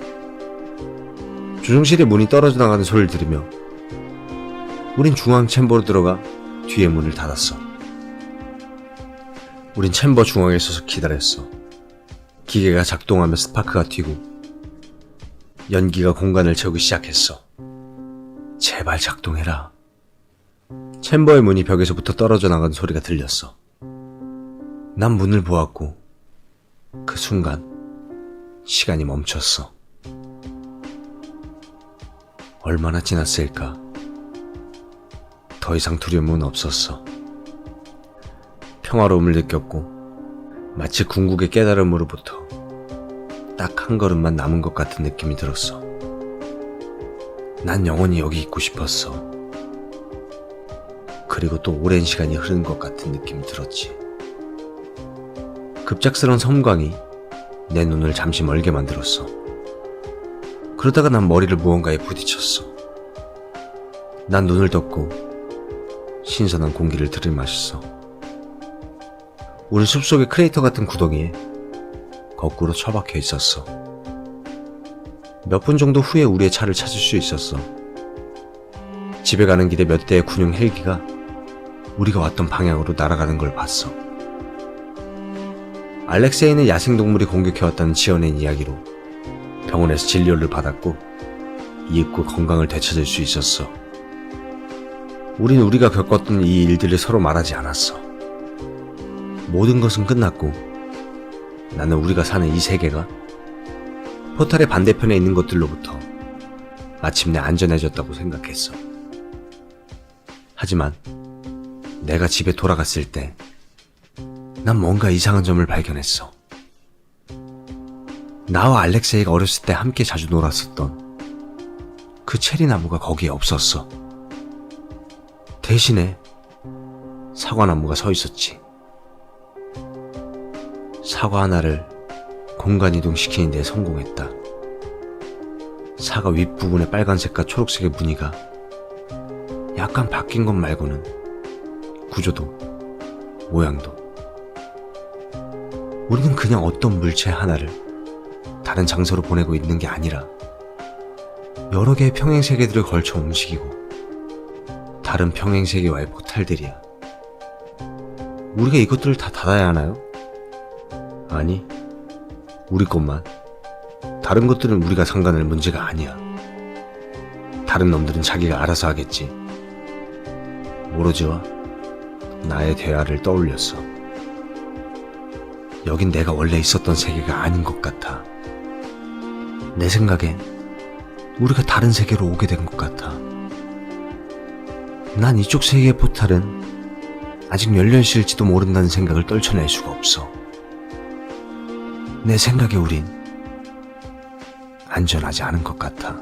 S1: 조종실의 문이 떨어져 나가는 소리를 들으며 우린 중앙 챔버로 들어가 뒤에 문을 닫았어. 우린 챔버 중앙에 서서 기다렸어. 기계가 작동하며 스파크가 튀고 연기가 공간을 채우기 시작했어. 제발 작동해라. 챔버의 문이 벽에서부터 떨어져 나가는 소리가 들렸어. 난 문을 보았고 그 순간 시간이 멈췄어. 얼마나 지났을까? 더 이상 두려움은 없었어. 평화로움을 느꼈고 마치 궁극의 깨달음으로부터 딱 한 걸음만 남은 것 같은 느낌이 들었어. 난 영원히 여기 있고 싶었어. 그리고 또 오랜 시간이 흐른 것 같은 느낌이 들었지. 급작스러운 섬광이 내 눈을 잠시 멀게 만들었어. 그러다가 난 머리를 무언가에 부딪혔어. 난 눈을 떴고 신선한 공기를 들이마셨어. 우린 숲속의 크레이터 같은 구덩이에 거꾸로 처박혀 있었어. 몇 분 정도 후에 우리의 차를 찾을 수 있었어. 집에 가는 길에 몇 대의 군용 헬기가 우리가 왔던 방향으로 날아가는 걸 봤어. 알렉세이는 야생동물이 공격해왔다는 지어낸 이야기로 병원에서 진료를 받았고 이윽고 건강을 되찾을 수 있었어. 우린 우리가 겪었던 이 일들을 서로 말하지 않았어. 모든 것은 끝났고 나는 우리가 사는 이 세계가 포탈의 반대편에 있는 것들로부터 마침내 안전해졌다고 생각했어. 하지만 내가 집에 돌아갔을 때 난 뭔가 이상한 점을 발견했어. 나와 알렉세이가 어렸을 때 함께 자주 놀았었던 그 체리나무가 거기에 없었어. 대신에 사과나무가 서 있었지. 사과 하나를 공간이동시키는 데 성공했다. 사과 윗부분의 빨간색과 초록색의 무늬가 약간 바뀐 것 말고는 구조도 모양도 우리는 그냥 어떤 물체 하나를 다른 장소로 보내고 있는 게 아니라 여러 개의 평행세계들을 걸쳐 움직이고 다른 평행세계와의 포탈들이야. 우리가 이것들을 다 닫아야 하나요? 아니, 우리 것만. 다른 것들은 우리가 상관할 문제가 아니야. 다른 놈들은 자기가 알아서 하겠지. 모로즈와 나의 대화를 떠올렸어. 여긴 내가 원래 있었던 세계가 아닌 것 같아. 내 생각엔 우리가 다른 세계로 오게 된 것 같아. 난 이쪽 세계의 포탈은 아직 열려있을지도 모른다는 생각을 떨쳐낼 수가 없어. 내 생각에 우린 안전하지 않은 것 같아.